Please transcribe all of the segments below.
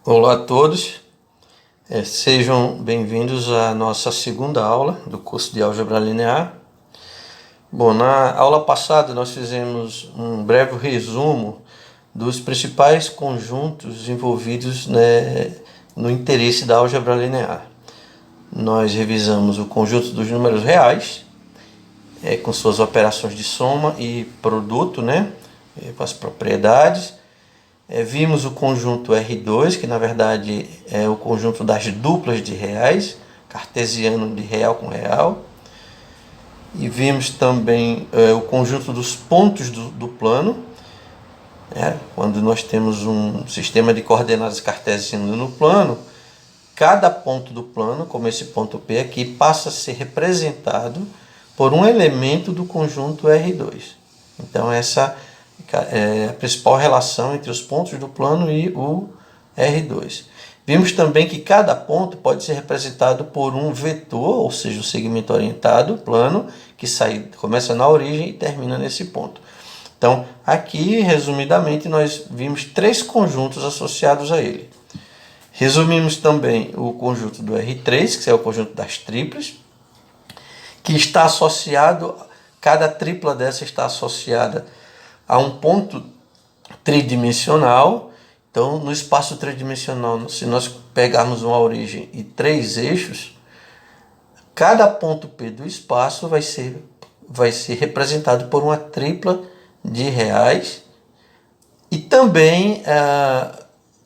Olá a todos, sejam bem-vindos à nossa segunda aula do curso de Álgebra Linear. Bom, na aula passada nós fizemos um breve resumo dos principais conjuntos envolvidos, no interesse da álgebra linear. Nós revisamos o conjunto dos números reais, com suas operações de soma e produto, com as propriedades. Vimos o conjunto R2, que na verdade é o conjunto das duplas de reais, cartesiano de real com real. E vimos também o conjunto dos pontos do plano, quando nós temos um sistema de coordenadas cartesiano no plano, cada ponto do plano, como esse ponto P aqui, passa a ser representado por um elemento do conjunto R2. Então essa é a principal relação entre os pontos do plano e o R2. Vimos também que cada ponto pode ser representado por um vetor, ou seja, um segmento orientado plano, que começa na origem e termina nesse ponto. Então, aqui, resumidamente, nós vimos três conjuntos associados a ele. Resumimos também o conjunto do R3, que é o conjunto das triplas, que está associado, cada tripla dessa está associada a um ponto tridimensional. Então, no espaço tridimensional, se nós pegarmos uma origem e três eixos, cada ponto P do espaço vai ser representado por uma tripla de reais. E também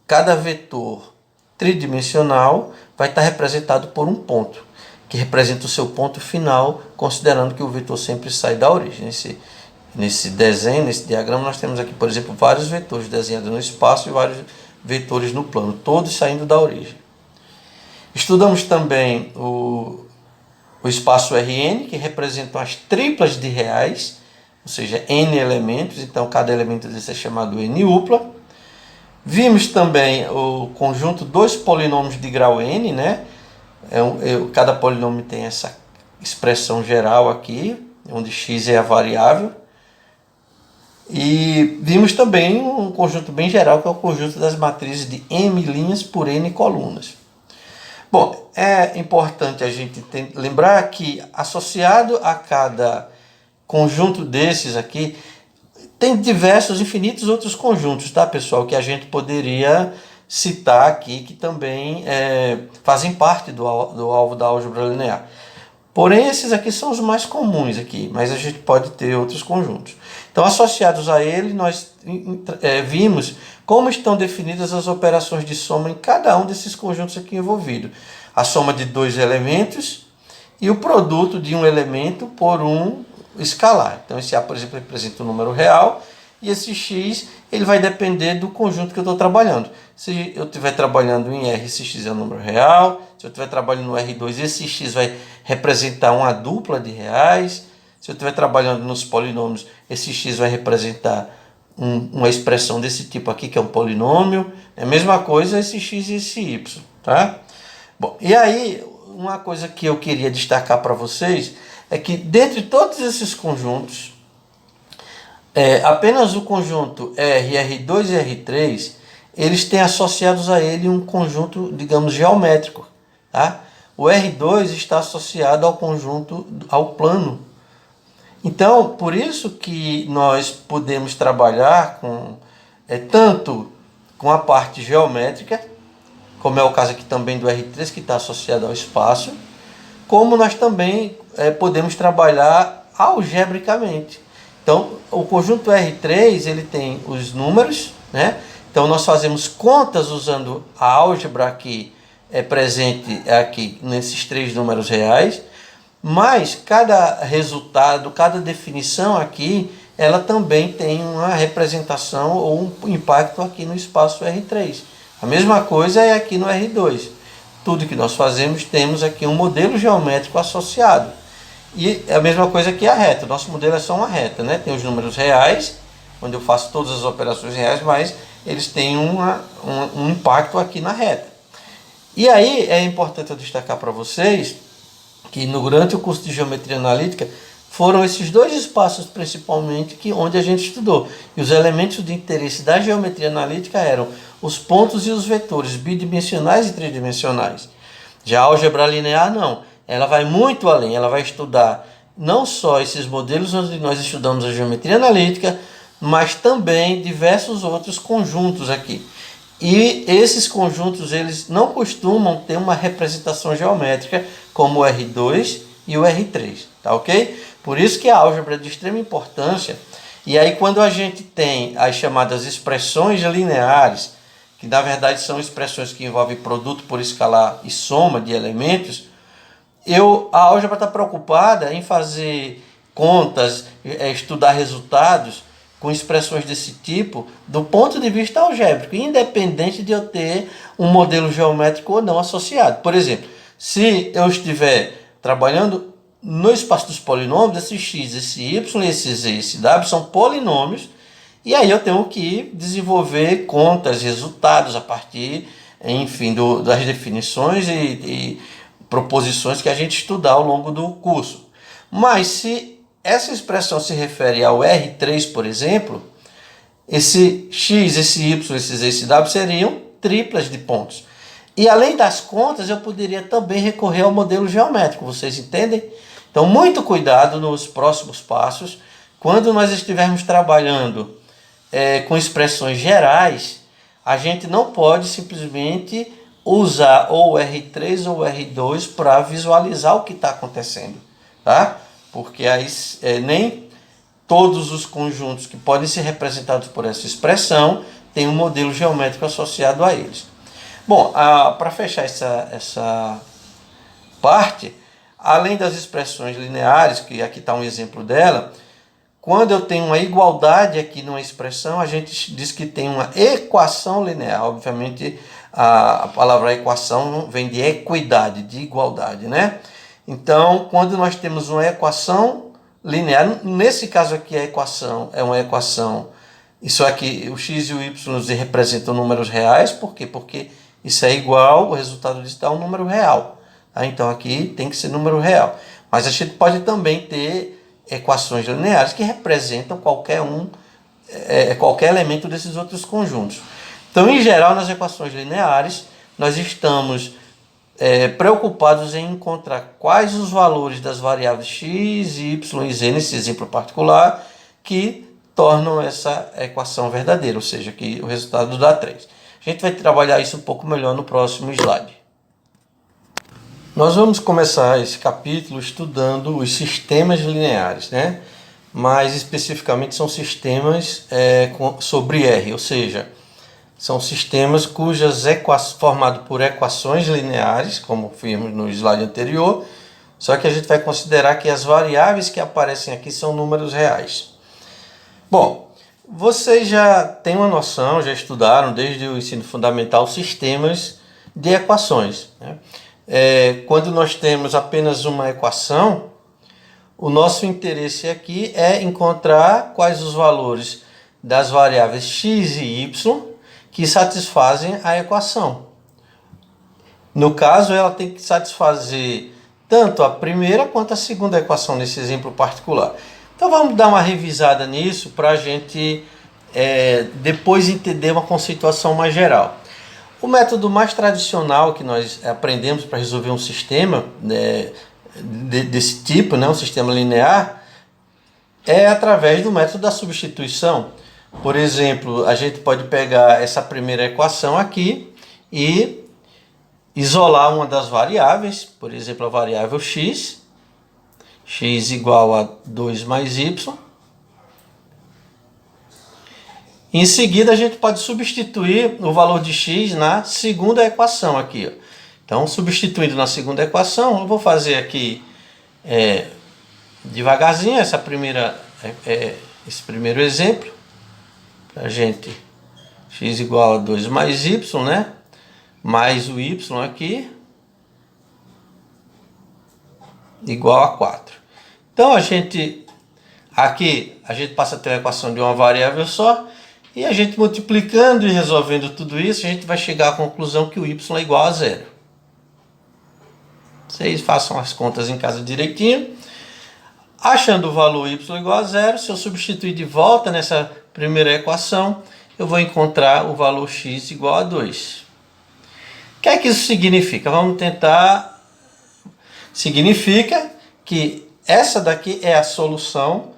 cada vetor tridimensional vai estar representado por um ponto, que representa o seu ponto final, considerando que o vetor sempre sai da origem. Nesse desenho, nesse diagrama, nós temos aqui, por exemplo, vários vetores desenhados no espaço e vários vetores no plano, todos saindo da origem. Estudamos também o espaço Rn, que representam as triplas de reais, ou seja, n elementos, então cada elemento desse é chamado n-upla. Vimos também o conjunto dos polinômios de grau n, cada polinômio tem essa expressão geral aqui, onde x é a variável. E vimos também um conjunto bem geral, que é o conjunto das matrizes de m linhas por n colunas. Bom, é importante a gente lembrar que, associado a cada conjunto desses aqui, tem diversos, infinitos outros conjuntos, tá, pessoal, que a gente poderia citar aqui, que também fazem parte do alvo da álgebra linear. Porém, esses aqui são os mais comuns aqui, mas a gente pode ter outros conjuntos. Então, associados a ele, nós vimos como estão definidas as operações de soma em cada um desses conjuntos aqui envolvidos. A soma de dois elementos e o produto de um elemento por um escalar. Então, esse A, por exemplo, representa um número real, e esse x ele vai depender do conjunto que eu estou trabalhando. Se eu estiver trabalhando em R, esse x é um número real. Se eu estiver trabalhando no R2, esse x vai representar uma dupla de reais. Se eu estiver trabalhando nos polinômios, esse x vai representar uma expressão desse tipo aqui, que é um polinômio. É a mesma coisa esse x e esse y. Tá? Bom, e aí, uma coisa que eu queria destacar para vocês é que, dentre todos esses conjuntos, apenas o conjunto R, R2 e R3, eles têm associados a ele um conjunto, digamos, geométrico. Tá? O R2 está associado ao conjunto, ao plano. Então, por isso que nós podemos trabalhar tanto com a parte geométrica, como é o caso aqui também do R3, que está associado ao espaço, como nós também podemos trabalhar algebricamente. Então, o conjunto R3 ele tem os números, Então, nós fazemos contas usando a álgebra que é presente aqui nesses três números reais, mas cada resultado, cada definição aqui, ela também tem uma representação ou um impacto aqui no espaço R3. A mesma coisa é aqui no R2. Tudo que nós fazemos, temos aqui um modelo geométrico associado. E é a mesma coisa que a reta. Nosso modelo é só uma reta, Tem os números reais, onde eu faço todas as operações reais, mas eles têm um impacto aqui na reta. E aí é importante eu destacar para vocês que durante o curso de Geometria Analítica foram esses dois espaços principalmente onde a gente estudou. E os elementos de interesse da geometria analítica eram os pontos e os vetores bidimensionais e tridimensionais. Já a álgebra linear não, ela vai muito além, ela vai estudar não só esses modelos onde nós estudamos a geometria analítica, mas também diversos outros conjuntos aqui. E esses conjuntos eles não costumam ter uma representação geométrica como o R2 e o R3, tá ok? Por isso que a álgebra é de extrema importância. E aí quando a gente tem as chamadas expressões lineares, que na verdade são expressões que envolvem produto por escalar e soma de elementos, a álgebra está preocupada em fazer contas, estudar resultados com expressões desse tipo do ponto de vista algébrico, independente de eu ter um modelo geométrico ou não associado. Por exemplo, se eu estiver trabalhando no espaço dos polinômios, esse x, esse y, esse z, esse w são polinômios, e aí eu tenho que desenvolver contas, resultados a partir, enfim, das definições e proposições que a gente estudar ao longo do curso. Mas se essa expressão se refere ao R3, por exemplo, esse x, esse y, esse z, esse w seriam triplas de pontos. E além das contas, eu poderia também recorrer ao modelo geométrico, vocês entendem? Então, muito cuidado nos próximos passos. Quando nós estivermos trabalhando com expressões gerais, a gente não pode simplesmente usar ou o R3 ou o R2 para visualizar o que está acontecendo, tá? Porque aí nem todos os conjuntos que podem ser representados por essa expressão têm um modelo geométrico associado a eles. Bom, para fechar essa parte, além das expressões lineares, que aqui está um exemplo dela, quando eu tenho uma igualdade aqui numa expressão, a gente diz que tem uma equação linear. Obviamente, a palavra equação vem de equidade, de igualdade, né? Então, quando nós temos uma equação linear, nesse caso aqui a equação é uma equação, isso aqui, o x e o y representam números reais, por quê? Porque isso é igual, o resultado disso dá um número real. Tá? Então aqui tem que ser número real. Mas a gente pode também ter equações lineares que representam qualquer elemento desses outros conjuntos. Então, em geral, nas equações lineares, nós estamos preocupados em encontrar quais os valores das variáveis x, y e z, nesse exemplo particular, que tornam essa equação verdadeira, ou seja, que o resultado dá 3. A gente vai trabalhar isso um pouco melhor no próximo slide. Nós vamos começar esse capítulo estudando os sistemas lineares, né? Mais especificamente são sistemas sobre R, ou seja, são sistemas formados por equações lineares, como vimos no slide anterior, só que a gente vai considerar que as variáveis que aparecem aqui são números reais. Bom, vocês já têm uma noção, já estudaram desde o ensino fundamental sistemas de equações, né? Quando nós temos apenas uma equação, o nosso interesse aqui é encontrar quais os valores das variáveis x e y que satisfazem a equação. No caso, ela tem que satisfazer tanto a primeira quanto a segunda equação nesse exemplo particular. Então vamos dar uma revisada nisso para a gente depois entender uma conceituação mais geral. O método mais tradicional que nós aprendemos para resolver um sistema desse tipo, né, um sistema linear, é através do método da substituição. Por exemplo, a gente pode pegar essa primeira equação aqui e isolar uma das variáveis, por exemplo, a variável x igual a 2 mais y. Em seguida, a gente pode substituir o valor de x na segunda equação aqui. Ó. Então, substituindo na segunda equação, eu vou fazer aqui devagarzinho esse primeiro exemplo. A gente, x igual a 2 mais y, né? Mais o y aqui, igual a 4. Então, aqui a gente passa a ter a equação de uma variável só, e a gente multiplicando e resolvendo tudo isso, a gente vai chegar à conclusão que o y é igual a 0. Vocês façam as contas em casa direitinho. Achando o valor y igual a zero, se eu substituir de volta nessa primeira equação, eu vou encontrar o valor x igual a 2. O que é que isso significa? Vamos tentar... Significa que essa daqui é a solução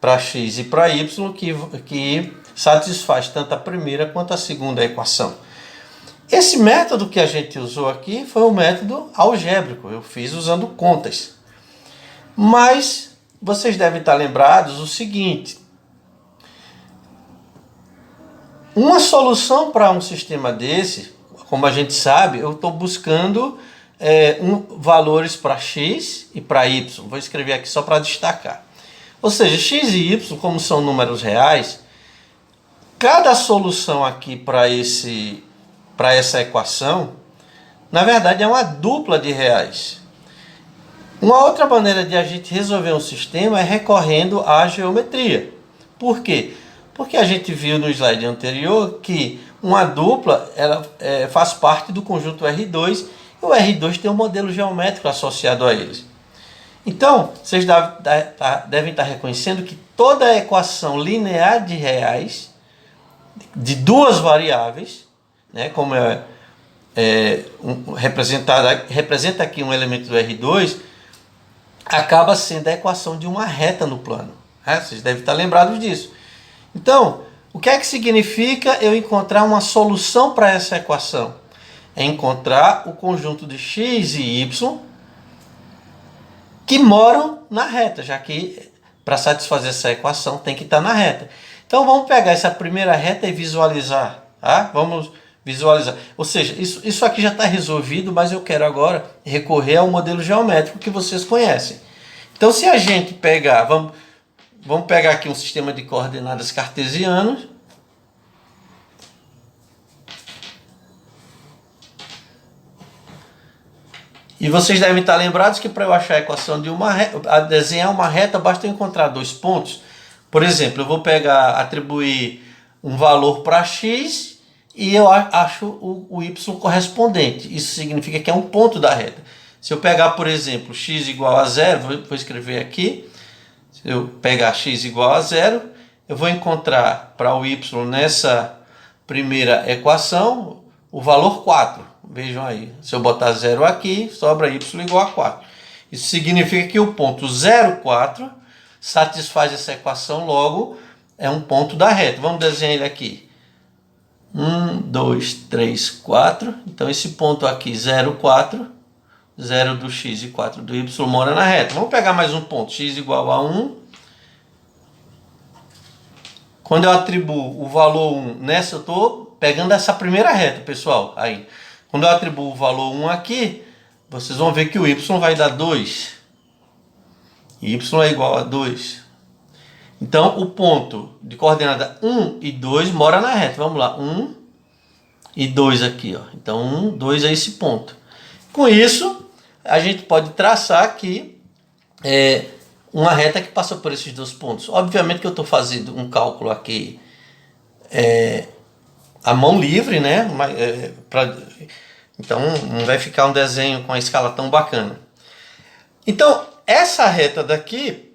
para x e para y que satisfaz tanto a primeira quanto a segunda equação. Esse método que a gente usou aqui foi um método algébrico, eu fiz usando contas. Mas vocês devem estar lembrados o seguinte: uma solução para um sistema desse, como a gente sabe, eu estou buscando valores para x e para y. Vou escrever aqui só para destacar. Ou seja, x e y, como são números reais, cada solução aqui para essa equação, na verdade é uma dupla de reais. Uma outra maneira de a gente resolver um sistema é recorrendo à geometria. Por quê? Porque a gente viu no slide anterior que uma dupla ela, faz parte do conjunto R2 e o R2 tem um modelo geométrico associado a eles. Então, vocês devem estar reconhecendo que toda equação linear de reais, de duas variáveis, né, como representa aqui um elemento do R2, acaba sendo a equação de uma reta no plano. Vocês devem estar lembrados disso. Então, o que é que significa eu encontrar uma solução para essa equação? É encontrar o conjunto de x e y que moram na reta, já que para satisfazer essa equação tem que estar na reta. Então vamos pegar essa primeira reta e visualizar. Tá? Vamos visualizar. Ou seja, isso aqui já está resolvido, mas eu quero agora recorrer ao modelo geométrico que vocês conhecem. Então se a gente pegar, vamos pegar aqui um sistema de coordenadas cartesianas. E vocês devem estar lembrados que para eu achar a equação de uma reta, desenhar uma reta, basta eu encontrar dois pontos. Por exemplo, eu vou atribuir um valor para x e eu acho o y correspondente. Isso significa que é um ponto da reta. Se eu pegar, por exemplo, x igual a zero, vou escrever aqui. Se eu pegar x igual a zero, eu vou encontrar para o y nessa primeira equação o valor 4. Vejam aí, se eu botar 0 aqui, sobra y igual a 4. Isso significa que o ponto 0, 4 satisfaz essa equação, logo é um ponto da reta. Vamos desenhar ele aqui. 1, 2, 3, 4. Então esse ponto aqui, 0, 4. 0 do x e 4 do y mora na reta. Vamos pegar mais um ponto, x igual a 1. Quando eu atribuo o valor 1 nessa, eu estou pegando essa primeira reta, pessoal. Aí. Quando eu atribuo o valor 1 aqui, vocês vão ver que o y vai dar 2. Y é igual a 2. Então, o ponto de coordenada 1 e 2 mora na reta. Vamos lá, 1 e 2 aqui. Ó. Então, 1, 2 é esse ponto. Com isso, a gente pode traçar aqui uma reta que passa por esses dois pontos. Obviamente que eu estou fazendo um cálculo aqui a mão livre, né? Então não vai ficar um desenho com a escala tão bacana. Então essa reta daqui,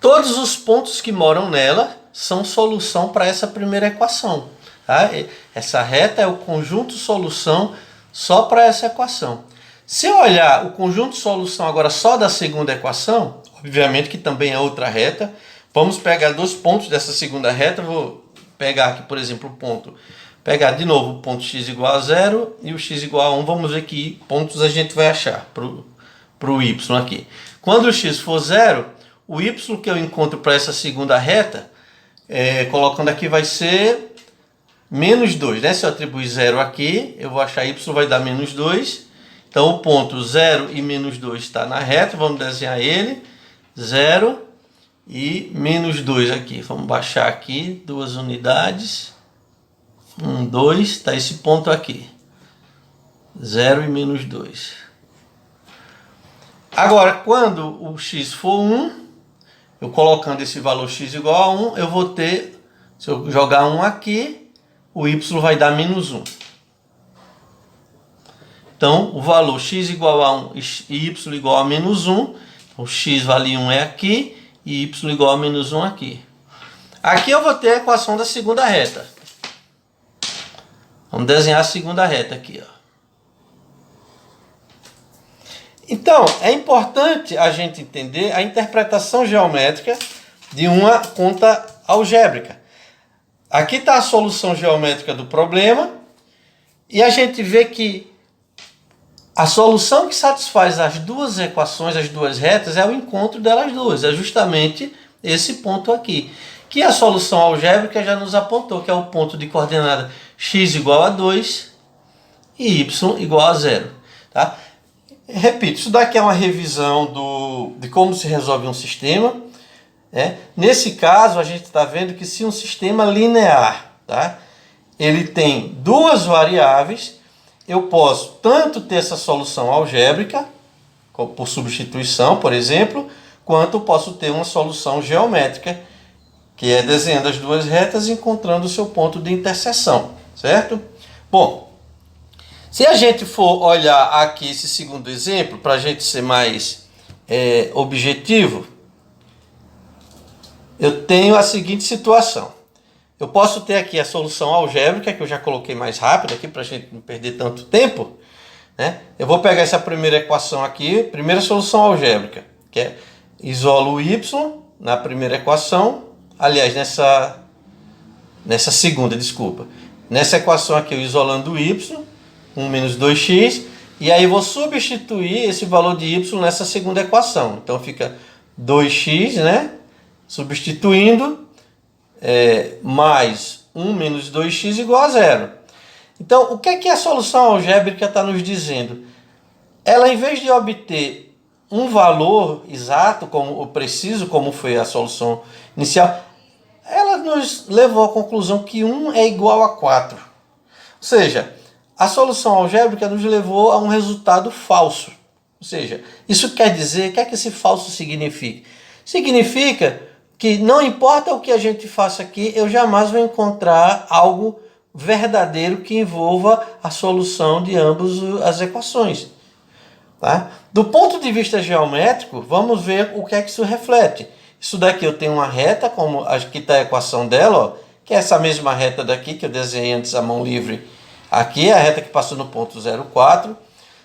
todos os pontos que moram nela são solução para essa primeira equação. Tá? Essa reta é o conjunto solução só para essa equação. Se eu olhar o conjunto solução agora só da segunda equação, obviamente que também é outra reta, vamos pegar dois pontos dessa segunda reta. Vou pegar aqui, por exemplo, o ponto. Pegar de novo o ponto x igual a 0 e o x igual a 1. Vamos ver que pontos a gente vai achar para o y aqui. Quando o x for 0, o y que eu encontro para essa segunda reta, colocando aqui, vai ser menos 2. Né? Se eu atribuir 0 aqui, eu vou achar y vai dar menos 2. Então o ponto 0 e menos 2 está na reta. Vamos desenhar ele. 0 e menos 2 aqui. Vamos baixar aqui 2 unidades. 1, 2, está esse ponto aqui. 0 e menos 2. Agora, quando o x for 1, eu colocando esse valor x igual a 1, eu vou ter, se eu jogar 1 aqui, o y vai dar menos 1. Então, o valor x igual a 1 e y igual a menos 1, O x vale 1 é aqui e y igual a menos 1 aqui. Aqui eu vou ter a equação da segunda reta. Vamos desenhar a segunda reta aqui, ó. Então, é importante a gente entender a interpretação geométrica de uma conta algébrica. Aqui está a solução geométrica do problema e a gente vê que a solução que satisfaz as duas equações, as duas retas, é o encontro delas duas. É justamente esse ponto aqui, que a solução algébrica já nos apontou, que é o ponto de coordenada x igual a 2 e y igual a 0. Tá? Repito, isso daqui é uma revisão de como se resolve um sistema. Nesse caso, a gente está vendo que se um sistema linear, tá, ele tem duas variáveis, eu posso tanto ter essa solução algébrica, por substituição, por exemplo, quanto eu posso ter uma solução geométrica, que é desenhando as duas retas e encontrando o seu ponto de interseção, certo? Bom, se a gente for olhar aqui esse segundo exemplo, para a gente ser mais objetivo, eu tenho a seguinte situação. Eu posso ter aqui a solução algébrica, que eu já coloquei mais rápido aqui, para a gente não perder tanto tempo. Eu vou pegar essa primeira equação aqui, primeira solução algébrica, que é isolo o y na primeira equação, aliás, nessa segunda, desculpa. Nessa equação aqui, eu isolando o y, 1 menos 2x, e aí vou substituir esse valor de y nessa segunda equação. Então fica 2x, né? Substituindo, mais 1 menos 2x igual a 0. Então, o que é que a solução algébrica está nos dizendo? Ela, em vez de obter um valor exato, ou preciso, como foi a solução inicial, ela nos levou à conclusão que 1 é igual a 4. Ou seja, a solução algébrica nos levou a um resultado falso. Ou seja, isso quer dizer, o que é que esse falso significa? Significa que não importa o que a gente faça aqui, eu jamais vou encontrar algo verdadeiro que envolva a solução de ambas as equações. Tá? Do ponto de vista geométrico, vamos ver o que é que isso reflete. Isso daqui eu tenho uma reta, como aqui está a equação dela, ó, que é essa mesma reta daqui que eu desenhei antes à mão livre. Aqui é a reta que passou no ponto 0,4.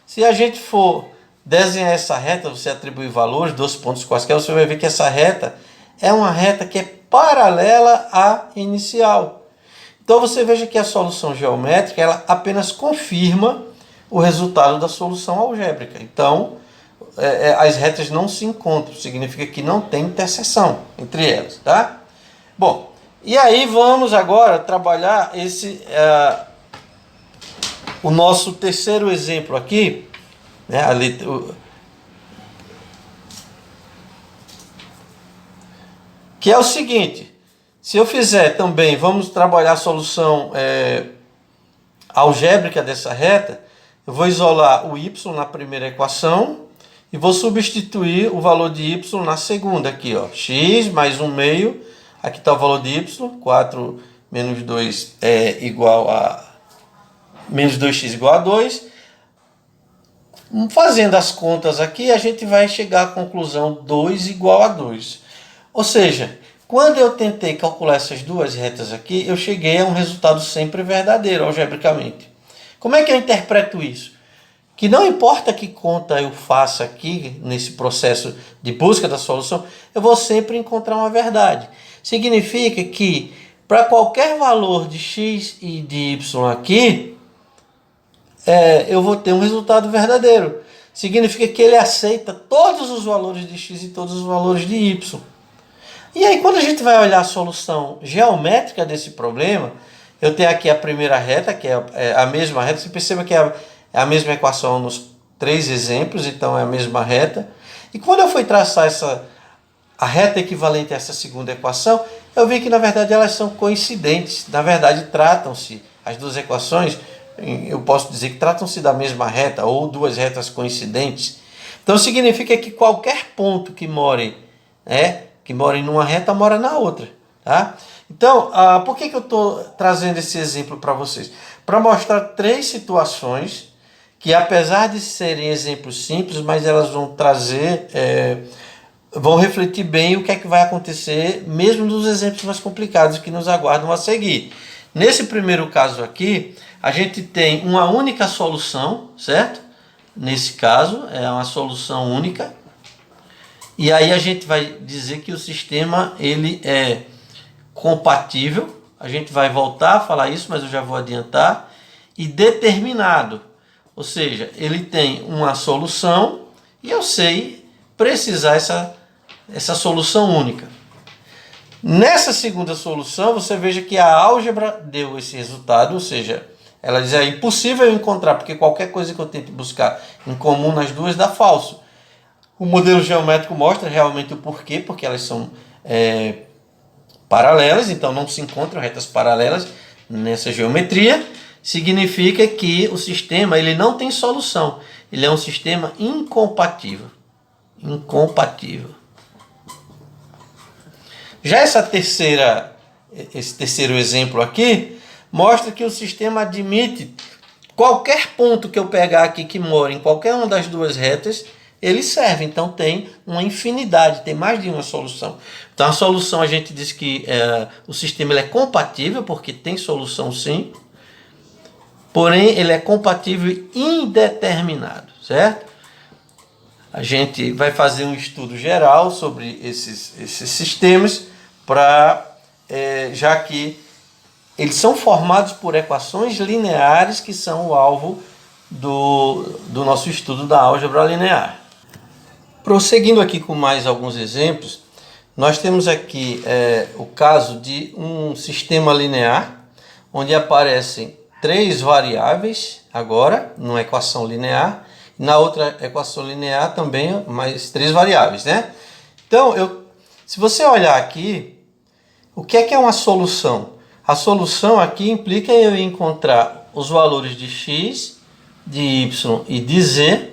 Se a gente for desenhar essa reta, você atribui valores, 2 pontos quaisquer, você vai ver que essa reta é uma reta que é paralela à inicial. Então você veja que a solução geométrica ela apenas confirma o resultado da solução algébrica. Então as retas não se encontram, significa que não tem interseção entre elas. Tá? Bom, e aí vamos agora trabalhar o nosso terceiro exemplo aqui, né? Que é o seguinte, se eu fizer também, vamos trabalhar a solução algébrica dessa reta, eu vou isolar o y na primeira equação e vou substituir o valor de y na segunda aqui, ó, x mais 1 meio, aqui está o valor de y, 4 menos 2 é igual a menos 2x igual a 2. Fazendo as contas aqui, a gente vai chegar à conclusão 2 igual a 2. Ou seja, quando eu tentei calcular essas duas retas aqui, eu cheguei a um resultado sempre verdadeiro, algebricamente. Como é que eu interpreto isso? Que não importa que conta eu faça aqui, nesse processo de busca da solução, eu vou sempre encontrar uma verdade. Significa que, para qualquer valor de x e de y aqui, eu vou ter um resultado verdadeiro. Significa que ele aceita todos os valores de x e todos os valores de y. E aí, quando a gente vai olhar a solução geométrica desse problema, eu tenho aqui a primeira reta, que é a mesma reta. Você perceba que é a mesma equação nos 3 exemplos, então é a mesma reta. E quando eu fui traçar a reta equivalente a essa segunda equação, eu vi que, na verdade, elas são coincidentes. Na verdade, tratam-se, as duas equações, eu posso dizer que tratam-se da mesma reta, ou duas retas coincidentes. Então, significa que qualquer ponto que more numa reta, mora na outra. Tá? Então, por que eu estou trazendo esse exemplo para vocês? Para mostrar 3 situações que, apesar de serem exemplos simples, mas elas vão trazer vão refletir bem o que é que vai acontecer, mesmo nos exemplos mais complicados que nos aguardam a seguir. Nesse primeiro caso aqui, a gente tem uma única solução, certo? Nesse caso, é uma solução única. E aí a gente vai dizer que o sistema ele é compatível. A gente vai voltar a falar isso, mas eu já vou adiantar. E determinado. Ou seja, ele tem uma solução e eu sei precisar essa solução única. Nessa segunda solução, você veja que a álgebra deu esse resultado, ou seja, ela diz é impossível encontrar, porque qualquer coisa que eu tente buscar em comum nas duas dá falso. O modelo geométrico mostra realmente o porquê, porque elas são paralelas, então não se encontram retas paralelas nessa geometria. Significa que o sistema ele não tem solução, ele é um sistema incompatível. Incompatível. Já esse terceiro exemplo aqui mostra que o sistema admite qualquer ponto que eu pegar aqui que mora em qualquer uma das duas retas, ele serve. Então tem uma infinidade, tem mais de uma solução. Então a solução a gente diz que o sistema ele é compatível, porque tem solução sim, porém ele é compatível e indeterminado, certo? A gente vai fazer um estudo geral sobre esses sistemas, já que eles são formados por equações lineares que são o alvo do nosso estudo da álgebra linear. Prosseguindo aqui com mais alguns exemplos, nós temos aqui o caso de um sistema linear, onde aparecem três variáveis agora, numa equação linear. Na outra equação linear também mais três variáveis, né? Então, se você olhar aqui, o que é uma solução? A solução aqui implica eu encontrar os valores de x, de y e de z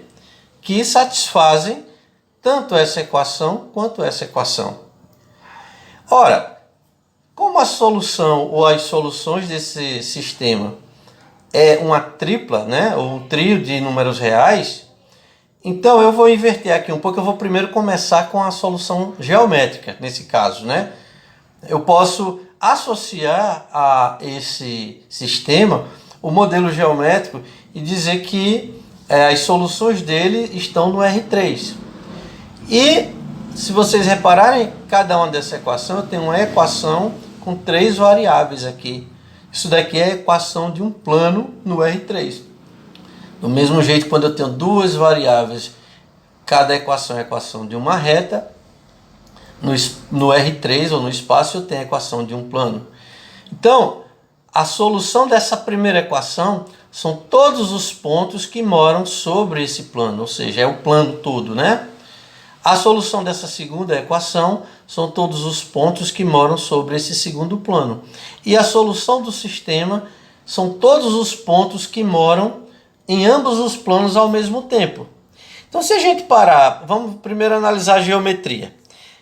que satisfazem tanto essa equação quanto essa equação. Ora, como a solução ou as soluções desse sistema é uma tripla, né, ou um trio de números reais, então eu vou inverter aqui um pouco. Eu vou primeiro começar com a solução geométrica, nesse caso, né? Eu posso associar a esse sistema o modelo geométrico e dizer que as soluções dele estão no R3. E se vocês repararem, cada uma dessa equação, eu tenho uma equação com três variáveis aqui. Isso daqui é a equação de um plano no R3. Do mesmo jeito, quando eu tenho duas variáveis, cada equação é a equação de uma reta, no R3 ou no espaço eu tenho a equação de um plano. Então, a solução dessa primeira equação são todos os pontos que moram sobre esse plano, ou seja, é o plano todo, né? A solução dessa segunda equação são todos os pontos que moram sobre esse segundo plano. E a solução do sistema são todos os pontos que moram em ambos os planos ao mesmo tempo. Então, se a gente parar, vamos primeiro analisar a geometria.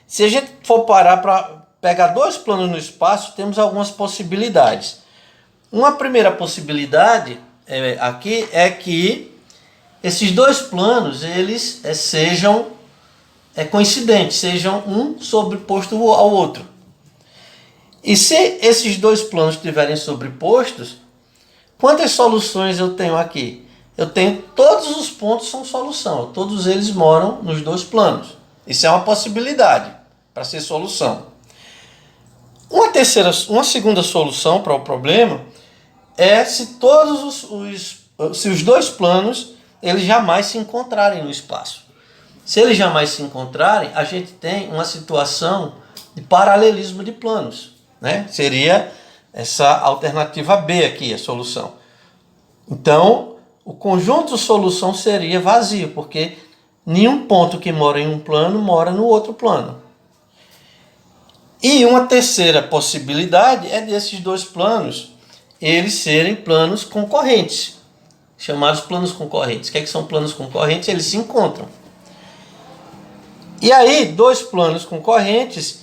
Se a gente for parar para pegar dois planos no espaço, temos algumas possibilidades. Uma primeira possibilidade aqui é que esses dois planos eles sejam coincidentes, sejam um sobreposto ao outro. E se esses dois planos estiverem sobrepostos, quantas soluções eu tenho aqui? Eu tenho todos os pontos são solução, todos eles moram nos dois planos. Isso é uma possibilidade para ser solução. Uma segunda solução para o problema é se se os dois planos eles jamais se encontrarem no espaço. Se eles jamais se encontrarem, a gente tem uma situação de paralelismo de planos, né? Seria essa alternativa B aqui, a solução. Então, o conjunto solução seria vazio, porque nenhum ponto que mora em um plano mora no outro plano. E uma terceira possibilidade é desses dois planos eles serem planos concorrentes, chamados planos concorrentes. O que são planos concorrentes? Eles se encontram. E aí, dois planos concorrentes,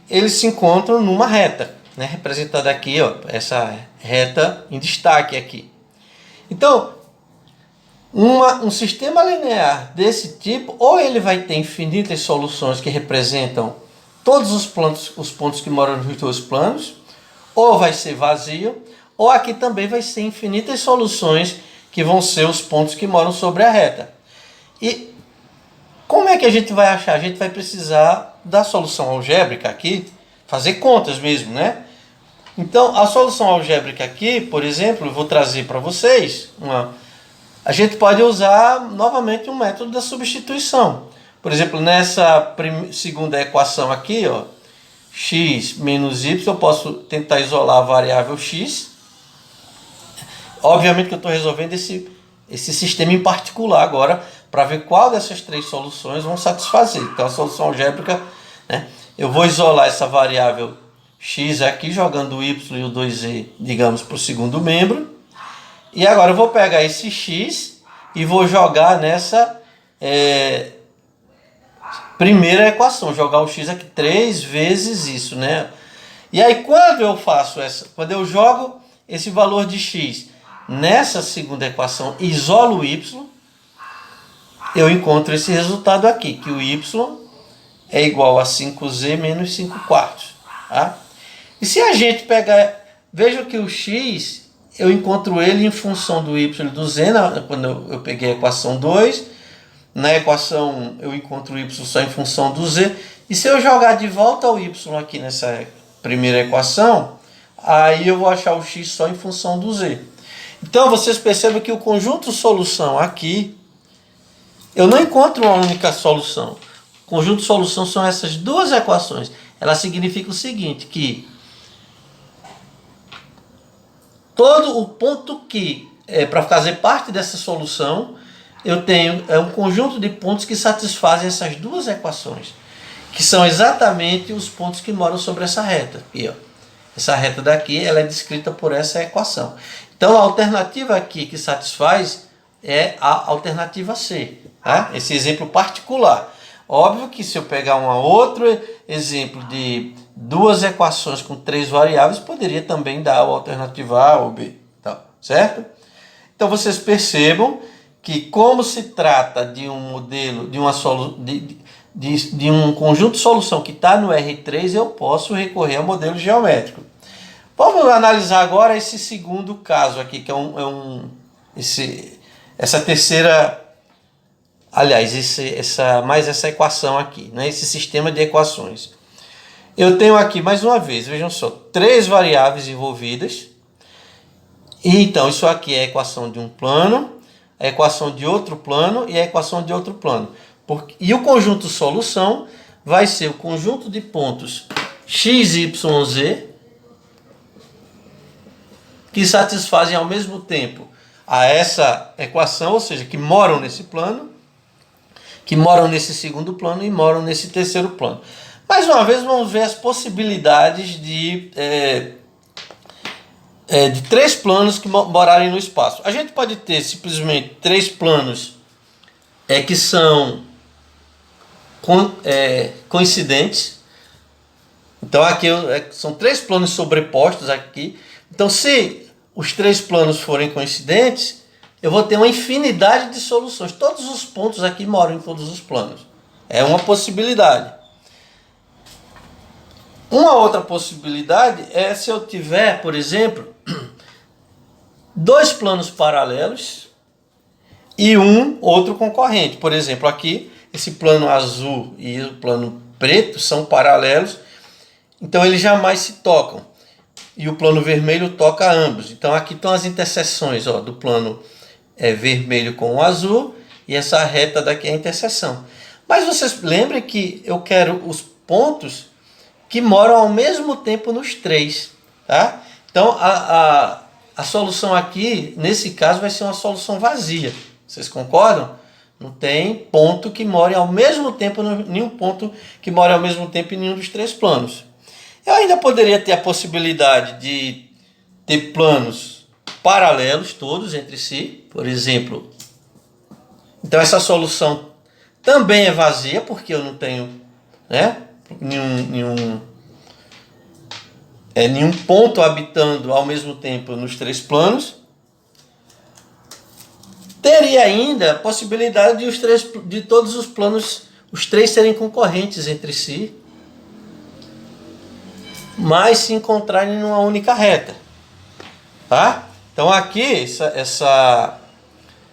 eles se encontram numa reta, né? Representada aqui, ó, essa reta em destaque aqui. Então, Um sistema linear desse tipo, ou ele vai ter infinitas soluções que representam todos os pontos que moram nos dois planos, ou vai ser vazio, ou aqui também vai ser infinitas soluções que vão ser os pontos que moram sobre a reta. E como é que a gente vai achar? A gente vai precisar da solução algébrica aqui, fazer contas mesmo, né? Então, a solução algébrica aqui, por exemplo, eu vou trazer para vocês a gente pode usar novamente um método da substituição. Por exemplo, nessa segunda equação aqui, ó, x menos y, eu posso tentar isolar a variável x. Obviamente que eu estou resolvendo esse sistema em particular agora, para ver qual dessas três soluções vão satisfazer. Então, a solução algébrica, né, eu vou isolar essa variável x aqui, jogando o y e o 2z, digamos, para o segundo membro. E agora eu vou pegar esse x e vou jogar nessa primeira equação. Jogar o x aqui 3 vezes isso, né? E aí quando eu faço quando eu jogo esse valor de x nessa segunda equação, isolo o y, eu encontro esse resultado aqui, que o y é igual a 5z menos 5 quartos. Tá? E se a gente pegar, veja que o x, eu encontro ele em função do y e do z, quando eu peguei a equação 2. Na equação 1 eu encontro o y só em função do z. E se eu jogar de volta o y aqui nessa primeira equação, aí eu vou achar o x só em função do z. Então vocês percebem que o conjunto solução aqui, eu não encontro uma única solução. O conjunto solução são essas duas equações. Ela significa o seguinte, que todo o ponto que para fazer parte dessa solução, eu tenho um conjunto de pontos que satisfazem essas duas equações, que são exatamente os pontos que moram sobre essa reta. Aqui, ó. Essa reta daqui, ela é descrita por essa equação. Então, a alternativa aqui que satisfaz é a alternativa C. Tá? Esse exemplo particular. Óbvio que se eu pegar um outro exemplo de duas equações com três variáveis, poderia também dar a alternativa A ou B. Tá? Certo? Então, vocês percebam que como se trata de um modelo, de um conjunto de solução que está no R3, eu posso recorrer a modelo geométrico. Vamos analisar agora esse segundo caso aqui, que essa terceira, aliás, essa equação aqui, né? Esse sistema de equações. Eu tenho aqui, mais uma vez, vejam só, três variáveis envolvidas. E então, isso aqui é a equação de um plano, a equação de outro plano e a equação de outro plano. E o conjunto solução vai ser o conjunto de pontos x, y, z que satisfazem ao mesmo tempo a essa equação, ou seja, que moram nesse plano, que moram nesse segundo plano e moram nesse terceiro plano. Mais uma vez, vamos ver as possibilidades de três planos que morarem no espaço. A gente pode ter simplesmente três planos que são coincidentes. Então aqui são três planos sobrepostos aqui. Então se os três planos forem coincidentes, eu vou ter uma infinidade de soluções. Todos os pontos aqui moram em todos os planos. É uma possibilidade. Uma outra possibilidade é se eu tiver, por exemplo, dois planos paralelos e um outro concorrente. Por exemplo, aqui, esse plano azul e o plano preto são paralelos, então eles jamais se tocam. E o plano vermelho toca ambos. Então aqui estão as interseções, ó, do plano vermelho com o azul, e essa reta daqui é a interseção. Mas vocês lembrem que eu quero os pontos que moram ao mesmo tempo nos três. Tá? Então a solução aqui, nesse caso, vai ser uma solução vazia. Vocês concordam? Não tem ponto que more ao mesmo tempo, nenhum ponto que more ao mesmo tempo em nenhum dos três planos. Eu ainda poderia ter a possibilidade de ter planos paralelos todos entre si, por exemplo. Então essa solução também é vazia, porque eu não tenho, né, nenhum ponto habitando ao mesmo tempo nos três planos. Teria ainda a possibilidade de todos os planos, os três serem concorrentes entre si, mas se encontrarem numa única reta. Tá? Então aqui, essa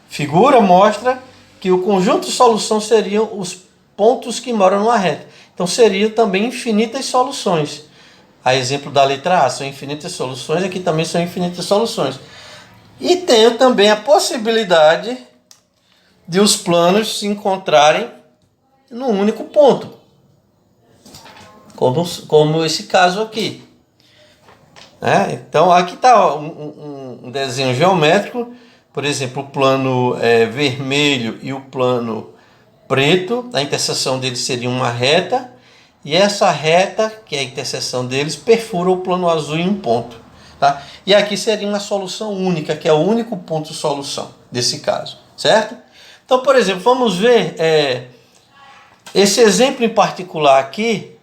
figura mostra que o conjunto de solução seriam os pontos que moram numa reta. Então seriam também infinitas soluções. A exemplo da letra A, são infinitas soluções, aqui também são infinitas soluções. E tenho também a possibilidade de os planos se encontrarem num único ponto, como esse caso aqui. Então aqui está um desenho geométrico, por exemplo, o plano vermelho e o plano preto, a interseção deles seria uma reta, e essa reta, que é a interseção deles, perfura o plano azul em um ponto. Tá? E aqui seria uma solução única, que é o único ponto de solução desse caso, certo? Então, por exemplo, vamos ver esse exemplo em particular aqui.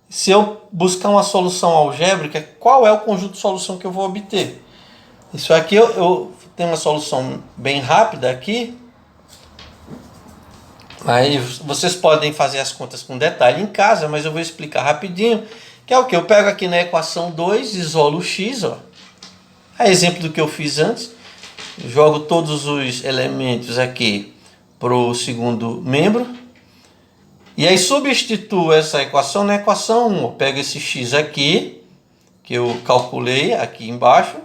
Se eu buscar uma solução algébrica, qual é o conjunto de solução que eu vou obter? Isso aqui eu tenho uma solução bem rápida aqui. Aí vocês podem fazer as contas com detalhe em casa, mas eu vou explicar rapidinho. Que é o que? Eu pego aqui na equação 2, isolo o x, ó. É exemplo do que eu fiz antes. Jogo todos os elementos aqui para o segundo membro. E aí substituo essa equação na equação 1. Eu pego esse x aqui, que eu calculei aqui embaixo,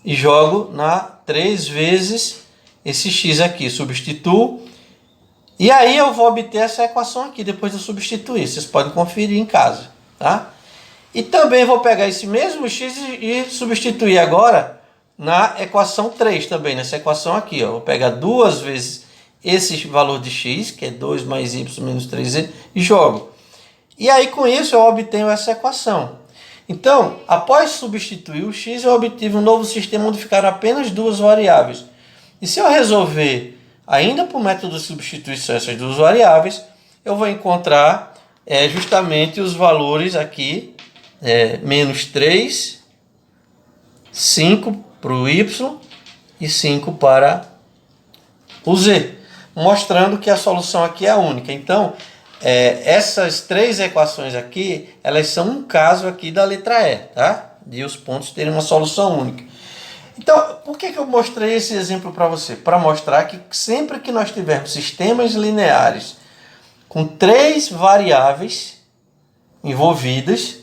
e jogo na 3 vezes esse x aqui. Substituo. E aí eu vou obter essa equação aqui, depois de eu substituir. Vocês podem conferir em casa. Tá? E também vou pegar esse mesmo x e substituir agora na equação 3 também, nessa equação aqui. Ó. Vou pegar 2 vezes esse valor de x, que é 2 mais y menos 3z, e jogo. E aí com isso eu obtenho essa equação. Então, após substituir o x, eu obtive um novo sistema onde ficaram apenas duas variáveis. E se eu resolver, ainda por método de substituição, essas duas variáveis, eu vou encontrar justamente os valores aqui, menos 3, 5 para o y e 5 para o z, mostrando que a solução aqui é a única. Então, essas três equações aqui, elas são um caso aqui da letra E, tá? De os pontos terem uma solução única. Então, por que eu mostrei esse exemplo para você? Para mostrar que sempre que nós tivermos sistemas lineares com três variáveis envolvidas,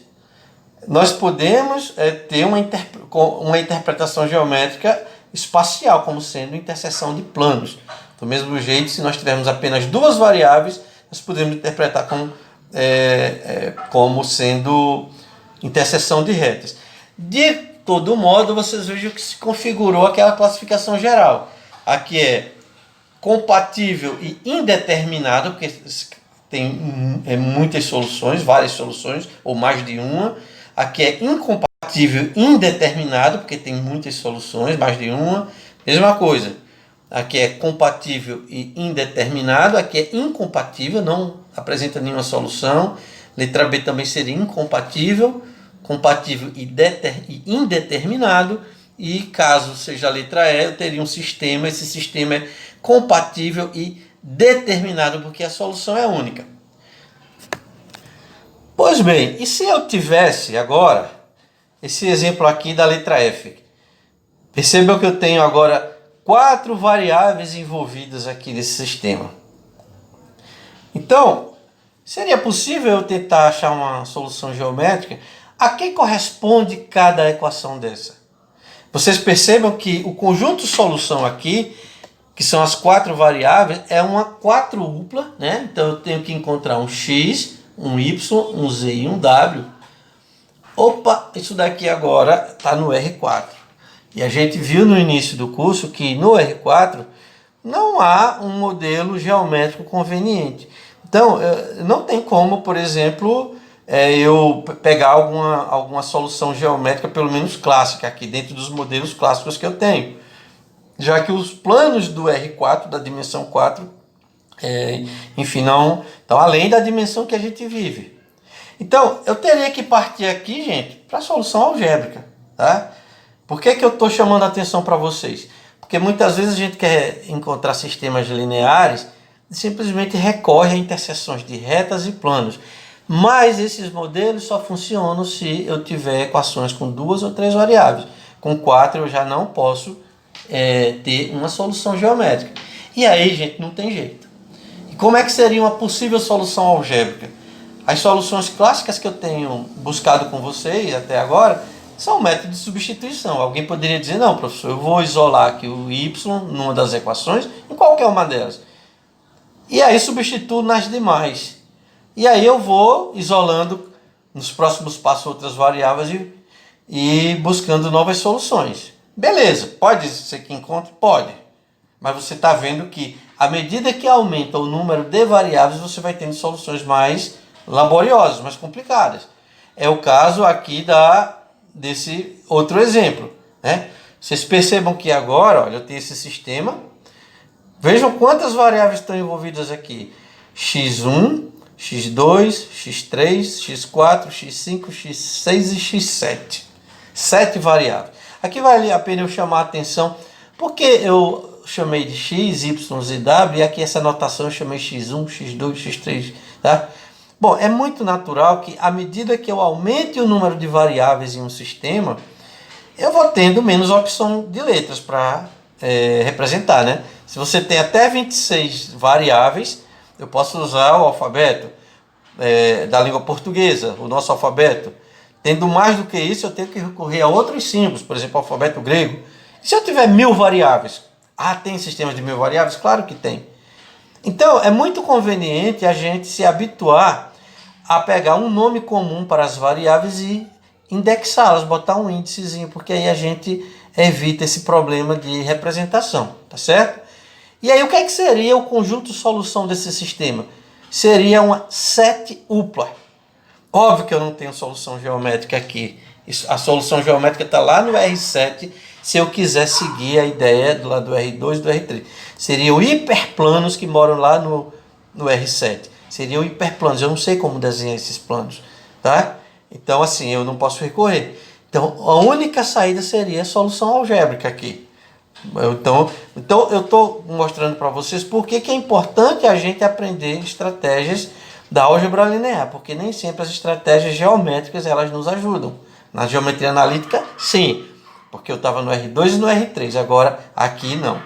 nós podemos ter uma interpretação geométrica espacial, como sendo interseção de planos. Do mesmo jeito, se nós tivermos apenas duas variáveis, nós podemos interpretar como sendo interseção de retas. De todo modo, vocês vejam que se configurou aquela classificação geral. Aqui é compatível e indeterminado, porque tem muitas soluções, várias soluções, ou mais de uma. Aqui é incompatível e indeterminado, porque tem muitas soluções, mais de uma. Mesma coisa. Aqui é compatível e indeterminado. Aqui é incompatível, não apresenta nenhuma solução. Letra B também seria incompatível, compatível e indeterminado. E caso seja a letra E, eu teria um sistema. Esse sistema é compatível e determinado, porque a solução é única. Pois bem, e se eu tivesse agora esse exemplo aqui da letra F? Percebam que eu tenho agora 4 variáveis envolvidas aqui nesse sistema. Então, seria possível eu tentar achar uma solução geométrica? A que corresponde cada equação dessa? Vocês percebam que o conjunto de solução aqui, que são as 4 variáveis, é uma quadrupla, né? Então eu tenho que encontrar um x, um y, um z e um w. Opa, isso daqui agora está no R4. E a gente viu no início do curso que no R4 não há um modelo geométrico conveniente. Então, não tem como, por exemplo, eu pegar alguma solução geométrica, pelo menos clássica, aqui dentro dos modelos clássicos que eu tenho. Já que os planos do R4, da dimensão 4, enfim, não estão além da dimensão que a gente vive. Então, eu teria que partir aqui, gente, para a solução algébrica, tá? Por que eu estou chamando a atenção para vocês? Porque muitas vezes a gente quer encontrar sistemas lineares e simplesmente recorre a interseções de retas e planos. Mas esses modelos só funcionam se eu tiver equações com 2 ou 3 variáveis. Com 4 eu já não posso ter uma solução geométrica. E aí, gente, não tem jeito. E como é que seria uma possível solução algébrica? As soluções clássicas que eu tenho buscado com vocês até agora são o método de substituição. Alguém poderia dizer, não, professor, eu vou isolar aqui o y numa das equações, em qualquer uma delas. E aí substituo nas demais. E aí eu vou isolando nos próximos passos outras variáveis e buscando novas soluções. Beleza, pode ser que encontre? Pode. Mas você está vendo que à medida que aumenta o número de variáveis, você vai tendo soluções mais laboriosas, mais complicadas. É o caso aqui desse outro exemplo, né? Vocês percebam que agora, olha, eu tenho esse sistema. Vejam quantas variáveis estão envolvidas aqui. x1, x2, x3, x4, x5, x6 e x7. 7 variáveis. Aqui vale a pena eu chamar a atenção, porque eu chamei de x, y, z, w, e aqui essa notação eu chamei x1, x2, x3, tá? Bom, é muito natural que à medida que eu aumente o número de variáveis em um sistema, eu vou tendo menos opção de letras para representar, né? Se você tem até 26 variáveis, eu posso usar o alfabeto da língua portuguesa, o nosso alfabeto. Tendo mais do que isso, eu tenho que recorrer a outros símbolos, por exemplo, o alfabeto grego. E se eu tiver 1000 variáveis? Ah, tem sistemas de 1000 variáveis? Claro que tem. Então, é muito conveniente a gente se habituar a pegar um nome comum para as variáveis e indexá-las, botar um índicezinho, porque aí a gente evita esse problema de representação, tá certo? E aí, o que é que seria o conjunto de solução desse sistema? Seria uma setupla. Óbvio que eu não tenho solução geométrica aqui. A solução geométrica está lá no R7, se eu quiser seguir a ideia lá do R2 e do R3. Seriam hiperplanos que moram lá no R7. Seriam hiperplanos. Eu não sei como desenhar esses planos, tá? Então, assim, eu não posso recorrer. Então, a única saída seria a solução algébrica aqui. Então eu estou mostrando para vocês por que é importante a gente aprender estratégias da álgebra linear, porque nem sempre as estratégias geométricas elas nos ajudam. Na geometria analítica, sim, porque eu estava no R2 e no R3, agora aqui não.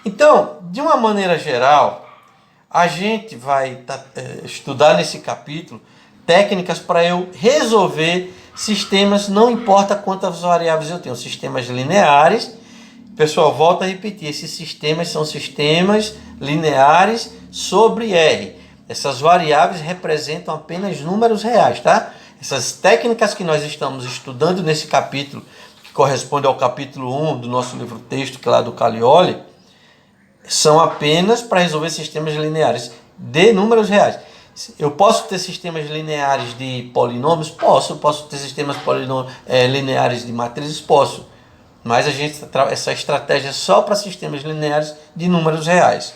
Então, de uma maneira geral, a gente vai estudar nesse capítulo técnicas para eu resolver sistemas, não importa quantas variáveis eu tenho, sistemas lineares. Pessoal, volto a repetir, esses sistemas são sistemas lineares sobre R. Essas variáveis representam apenas números reais, tá? Essas técnicas que nós estamos estudando nesse capítulo, que corresponde ao capítulo 1 do nosso livro-texto, que é lá do Calioli, são apenas para resolver sistemas lineares de números reais. Eu posso ter sistemas lineares de polinômios? Posso ter sistemas lineares de matrizes? Posso. Mas essa estratégia é só para sistemas lineares de números reais.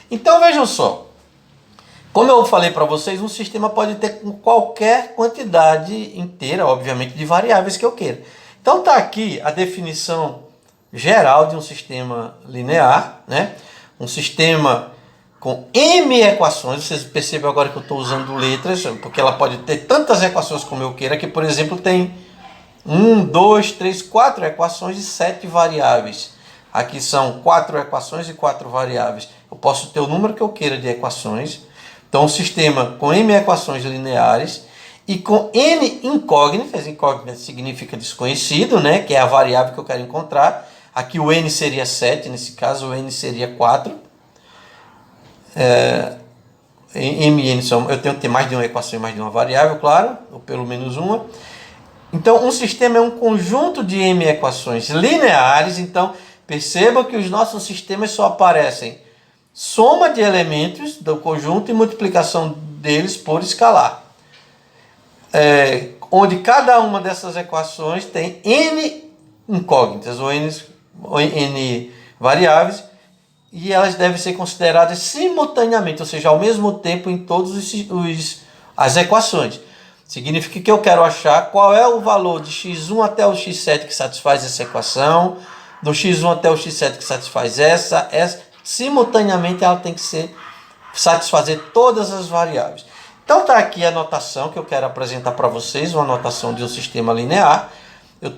Então vejam só. Como eu falei para vocês, um sistema pode ter qualquer quantidade inteira, obviamente, de variáveis que eu queira. Então está aqui a definição geral de um sistema linear, né? Um sistema com M equações. Vocês percebem agora que eu estou usando letras, porque ela pode ter tantas equações como eu queira, que, por exemplo, tem 1, 2, 3, 4 equações e 7 variáveis. Aqui são 4 equações e 4 variáveis. Eu posso ter o número que eu queira de equações. Então, um sistema com M equações lineares e com N incógnitas. Incógnita significa desconhecido, né? Que é a variável que eu quero encontrar. Aqui o N seria 7, nesse caso o N seria 4. M e N eu tenho que ter mais de uma equação e mais de uma variável, claro, ou pelo menos uma. Então, um sistema é um conjunto de M equações lineares. Então, percebam que os nossos sistemas só aparecem soma de elementos do conjunto e multiplicação deles por escalar. Onde cada uma dessas equações tem N incógnitas, ou N variáveis, e elas devem ser consideradas simultaneamente, ou seja, ao mesmo tempo em todas as equações. Significa que eu quero achar qual é o valor de x1 até o x7 que satisfaz essa equação, do x1 até o x7 que satisfaz essa, simultaneamente ela tem que satisfazer todas as variáveis. Então está aqui a notação que eu quero apresentar para vocês, uma notação de um sistema linear. Eu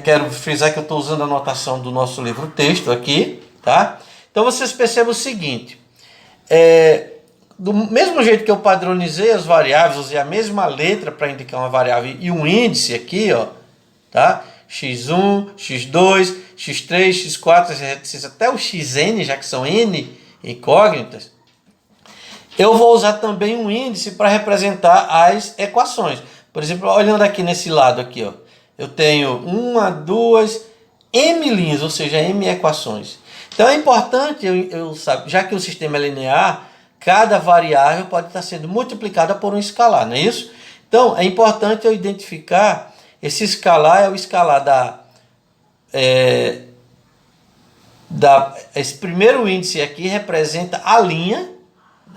quero frisar que eu estou usando a notação do nosso livro texto aqui, tá? Então vocês percebem o seguinte, do mesmo jeito que eu padronizei as variáveis, usei a mesma letra para indicar uma variável e um índice aqui, ó, tá? x1, x2, x3, x4, até o xn, já que são n incógnitas, eu vou usar também um índice para representar as equações. Por exemplo, olhando aqui nesse lado aqui, ó, eu tenho uma, duas, m linhas, ou seja, m equações. Então é importante eu saber, já que o sistema é linear, cada variável pode estar sendo multiplicada por um escalar, não é isso? Então é importante eu identificar, esse escalar é o escalar esse primeiro índice aqui representa a linha,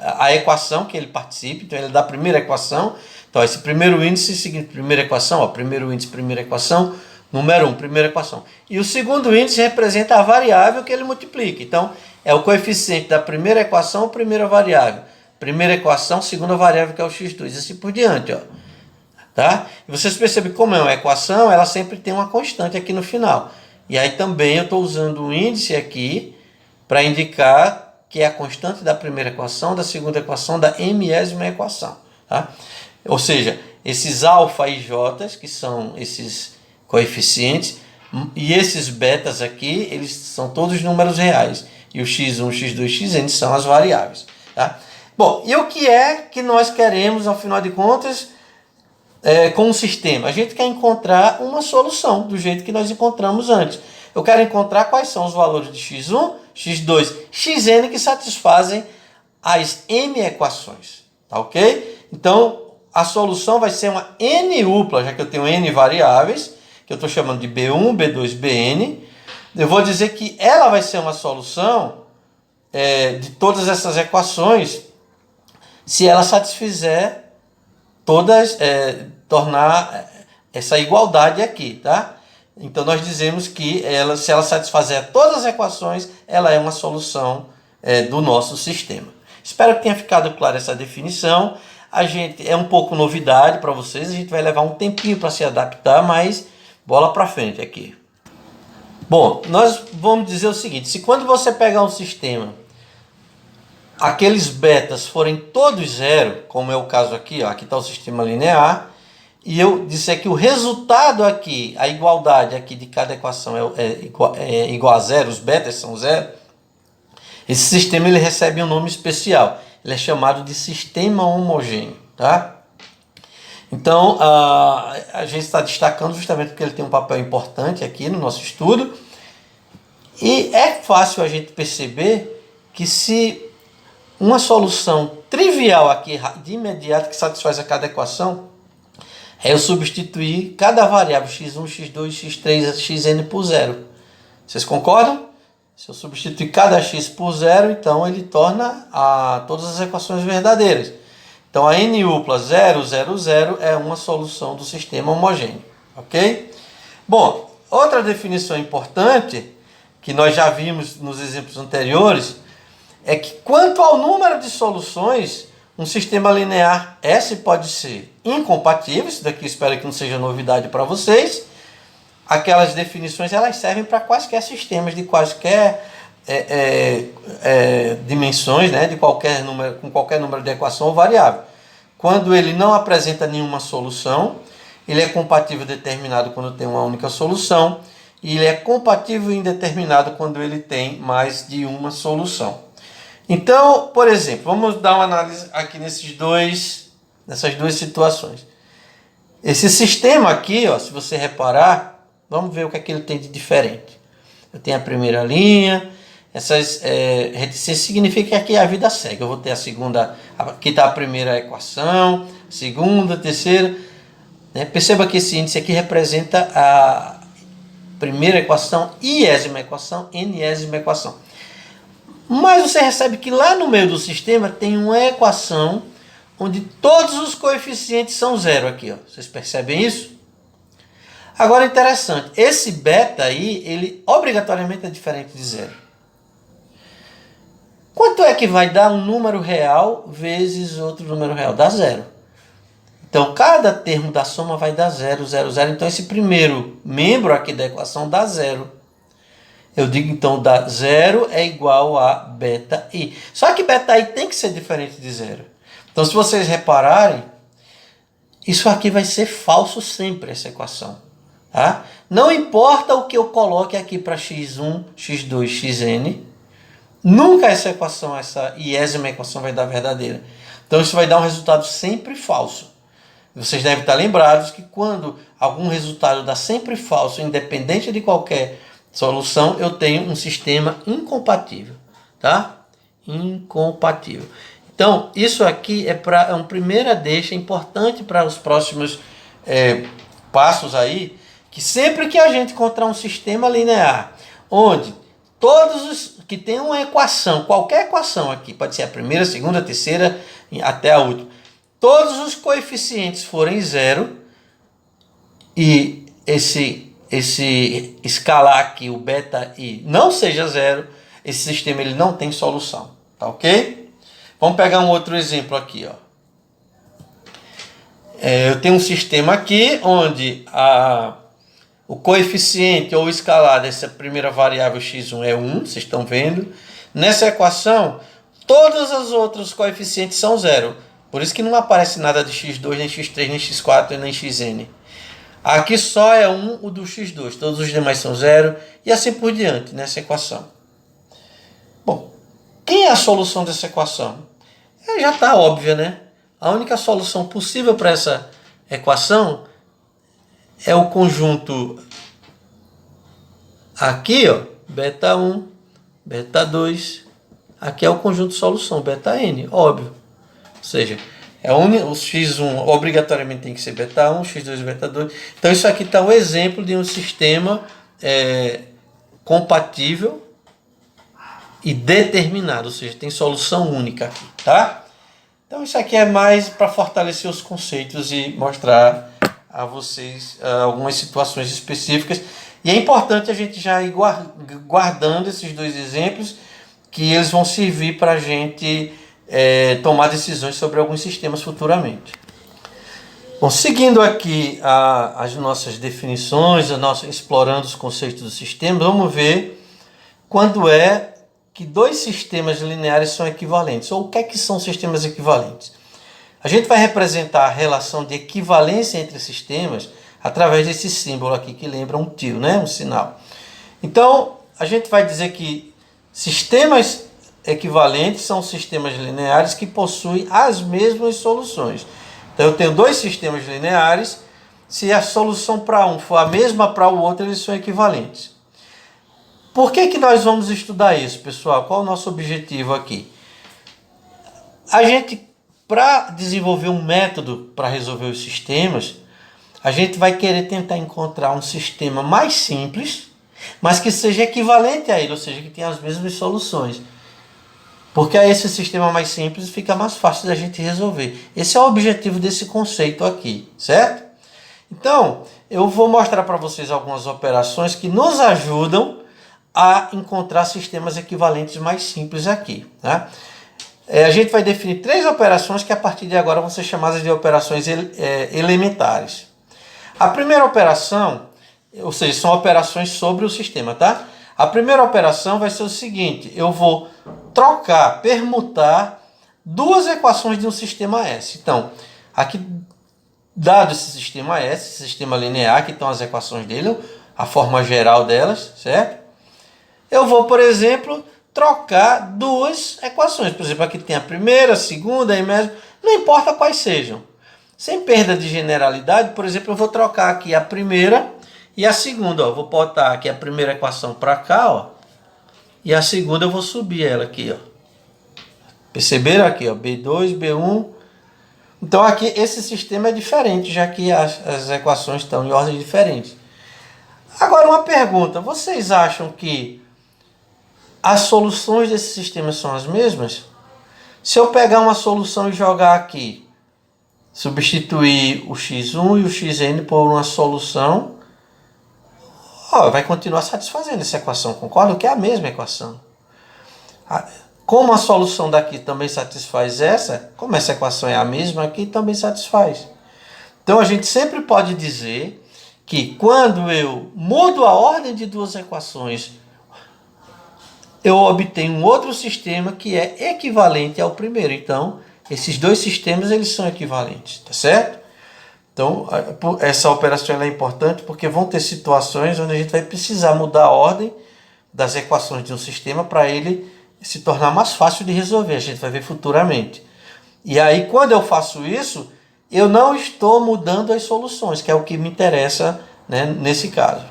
a equação que ele participa, então ele é da primeira equação. Então esse primeiro índice significa primeira equação, ó, primeiro índice, primeira equação, número 1, primeira equação. E o segundo índice representa a variável que ele multiplica. Então é o coeficiente da primeira equação, primeira variável. Primeira equação, segunda variável que é o x2, e assim por diante, ó. Tá? E vocês percebem como é uma equação, ela sempre tem uma constante aqui no final. E aí também eu estou usando o índice aqui para indicar que é a constante da primeira equação, da segunda equação, da mésima equação. Tá? Ou seja, esses alfa e j, que são esses coeficientes, e esses betas aqui, eles são todos números reais. E o x1, x2, xn são as variáveis. Tá? Bom, e o que é que nós queremos, ao final de contas, com o sistema? A gente quer encontrar uma solução do jeito que nós encontramos antes. Eu quero encontrar quais são os valores de x1, x2, xn que satisfazem as m equações. Tá ok? Então, a solução vai ser uma n-upla, já que eu tenho n variáveis, que eu estou chamando de B1, B2, Bn. Eu vou dizer que ela vai ser uma solução de todas essas equações se ela satisfizer todas, tornar essa igualdade aqui, tá? Então nós dizemos que se ela satisfazer todas as equações, ela é uma solução do nosso sistema. Espero que tenha ficado clara essa definição. É um pouco novidade para vocês, a gente vai levar um tempinho para se adaptar, mas bola para frente aqui. Bom, nós vamos dizer o seguinte, se quando você pegar um sistema, aqueles betas forem todos zero, como é o caso aqui, ó, aqui está o sistema linear, e eu disser que o resultado aqui, a igualdade aqui de cada equação é igual a zero, os betas são zero, esse sistema ele recebe um nome especial, ele é chamado de sistema homogêneo, tá? Então, a gente está destacando justamente porque ele tem um papel importante aqui no nosso estudo, e é fácil a gente perceber que se uma solução trivial aqui, de imediato, que satisfaz a cada equação, é eu substituir cada variável x1, x2, x3, xn por zero. Vocês concordam? Se eu substituir cada x por zero, então ele torna todas as equações verdadeiras. Então a n-upla 0, 0, 0 é uma solução do sistema homogêneo. Ok? Bom, outra definição importante, que nós já vimos nos exemplos anteriores, é que quanto ao número de soluções, um sistema linear S pode ser incompatível. Isso daqui espero que não seja novidade para vocês. Aquelas definições elas servem para quaisquer sistemas de quaisquer dimensões, né, de qualquer número, com qualquer número de equação ou variável. Quando ele não apresenta nenhuma solução, ele é compatível determinado quando tem uma única solução, e ele é compatível indeterminado quando ele tem mais de uma solução. Então, por exemplo, vamos dar uma análise aqui nessas duas situações. Esse sistema aqui, ó, se você reparar, vamos ver o que é que ele tem de diferente. Eu tenho a primeira linha, essas reticências significa que aqui a vida segue. Eu vou ter a segunda, aqui está a primeira equação, segunda, terceira. Né? Perceba que esse índice aqui representa a primeira equação, iésima equação, enésima equação. Mas você recebe que lá no meio do sistema tem uma equação onde todos os coeficientes são zero aqui, ó. Vocês percebem isso? Agora, interessante, esse beta aí, ele obrigatoriamente é diferente de zero. Quanto é que vai dar um número real vezes outro número real? Dá zero. Então, cada termo da soma vai dar 0, 0, 0. Então, esse primeiro membro aqui da equação dá zero. Eu digo, então, da zero é igual a beta i. Só que beta i tem que ser diferente de zero. Então, se vocês repararem, isso aqui vai ser falso sempre, essa equação. Tá? Não importa o que eu coloque aqui para x1, x2, xn, nunca essa equação, essa iésima equação vai dar verdadeira. Então, isso vai dar um resultado sempre falso. Vocês devem estar lembrados que quando algum resultado dá sempre falso, independente de qualquer solução, eu tenho um sistema incompatível, tá? Incompatível. Então, isso aqui é uma primeira deixa importante para os próximos passos aí, que sempre que a gente encontrar um sistema linear, onde todos os que tem uma equação, qualquer equação aqui, pode ser a primeira, a segunda, a terceira, até a última, todos os coeficientes forem zero e esse escalar aqui, o beta i, não seja zero, esse sistema ele não tem solução, tá ok? Vamos pegar um outro exemplo aqui, ó. Eu tenho um sistema aqui onde o coeficiente ou escalar dessa primeira variável x1 é 1, vocês estão vendo. Nessa equação, todos os outros coeficientes são zero. Por isso que não aparece nada de x2, nem x3, nem x4, nem xn. Aqui só é 1 o do x2, todos os demais são zero e assim por diante nessa equação. Bom, quem é a solução dessa equação? Já está óbvia, né? A única solução possível para essa equação é o conjunto aqui, ó, beta 1, beta 2. Aqui é o conjunto de solução, beta n, óbvio. Ou seja, o x1 obrigatoriamente tem que ser beta 1, x2 beta 2. Então isso aqui está um exemplo de um sistema compatível e determinado, ou seja, tem solução única aqui, tá? Então isso aqui é mais para fortalecer os conceitos e mostrar a vocês algumas situações específicas. E é importante a gente já ir guardando esses dois exemplos, que eles vão servir para a gente tomar decisões sobre alguns sistemas futuramente. Bom, seguindo aqui as nossas definições, explorando os conceitos do sistema, vamos ver quando é que dois sistemas lineares são equivalentes, ou o que é que são sistemas equivalentes. A gente vai representar a relação de equivalência entre sistemas através desse símbolo aqui, que lembra um tiro, né? Um sinal. Então, a gente vai dizer que sistemas equivalentes são sistemas lineares que possuem as mesmas soluções. Então, eu tenho dois sistemas lineares, se a solução para um for a mesma para o outro, eles são equivalentes. Por que nós vamos estudar isso, pessoal? Qual é o nosso objetivo aqui? A gente, para desenvolver um método para resolver os sistemas, a gente vai querer tentar encontrar um sistema mais simples, mas que seja equivalente a ele, ou seja, que tenha as mesmas soluções. Porque aí esse sistema mais simples fica mais fácil da gente resolver. Esse é o objetivo desse conceito aqui, certo? Então, eu vou mostrar para vocês algumas operações que nos ajudam a encontrar sistemas equivalentes mais simples aqui, tá? A gente vai definir três operações que a partir de agora vão ser chamadas de operações elementares. A primeira operação, ou seja, são operações sobre o sistema, tá? A primeira operação vai ser o seguinte: eu vou trocar, permutar duas equações de um sistema S. Então, aqui, dado esse sistema S, esse sistema linear, que estão as equações dele, a forma geral delas, certo? Eu vou, por exemplo, trocar duas equações. Por exemplo, aqui tem a primeira, a segunda, a mesmo, não importa quais sejam. Sem perda de generalidade, por exemplo, eu vou trocar aqui a primeira e a segunda. Ó. Vou botar aqui a primeira equação para cá, ó, e a segunda eu vou subir ela aqui. Ó. Perceberam aqui? Ó, B2, B1. Então aqui esse sistema é diferente, já que as equações estão em ordens diferentes. Agora uma pergunta, vocês acham que as soluções desse sistema são as mesmas? Se eu pegar uma solução e jogar aqui, substituir o x1 e o xn por uma solução, Ó, vai continuar satisfazendo essa equação, concorda? Que é a mesma equação. Como a solução daqui também satisfaz essa, como essa equação é a mesma, aqui também satisfaz. Então a gente sempre pode dizer que quando eu mudo a ordem de duas equações, eu obtenho um outro sistema que é equivalente ao primeiro. Então, esses dois sistemas eles são equivalentes, tá certo? Então, essa operação é importante porque vão ter situações onde a gente vai precisar mudar a ordem das equações de um sistema para ele se tornar mais fácil de resolver. A gente vai ver futuramente. E aí, quando eu faço isso, eu não estou mudando as soluções, que é o que me interessa, né, nesse caso.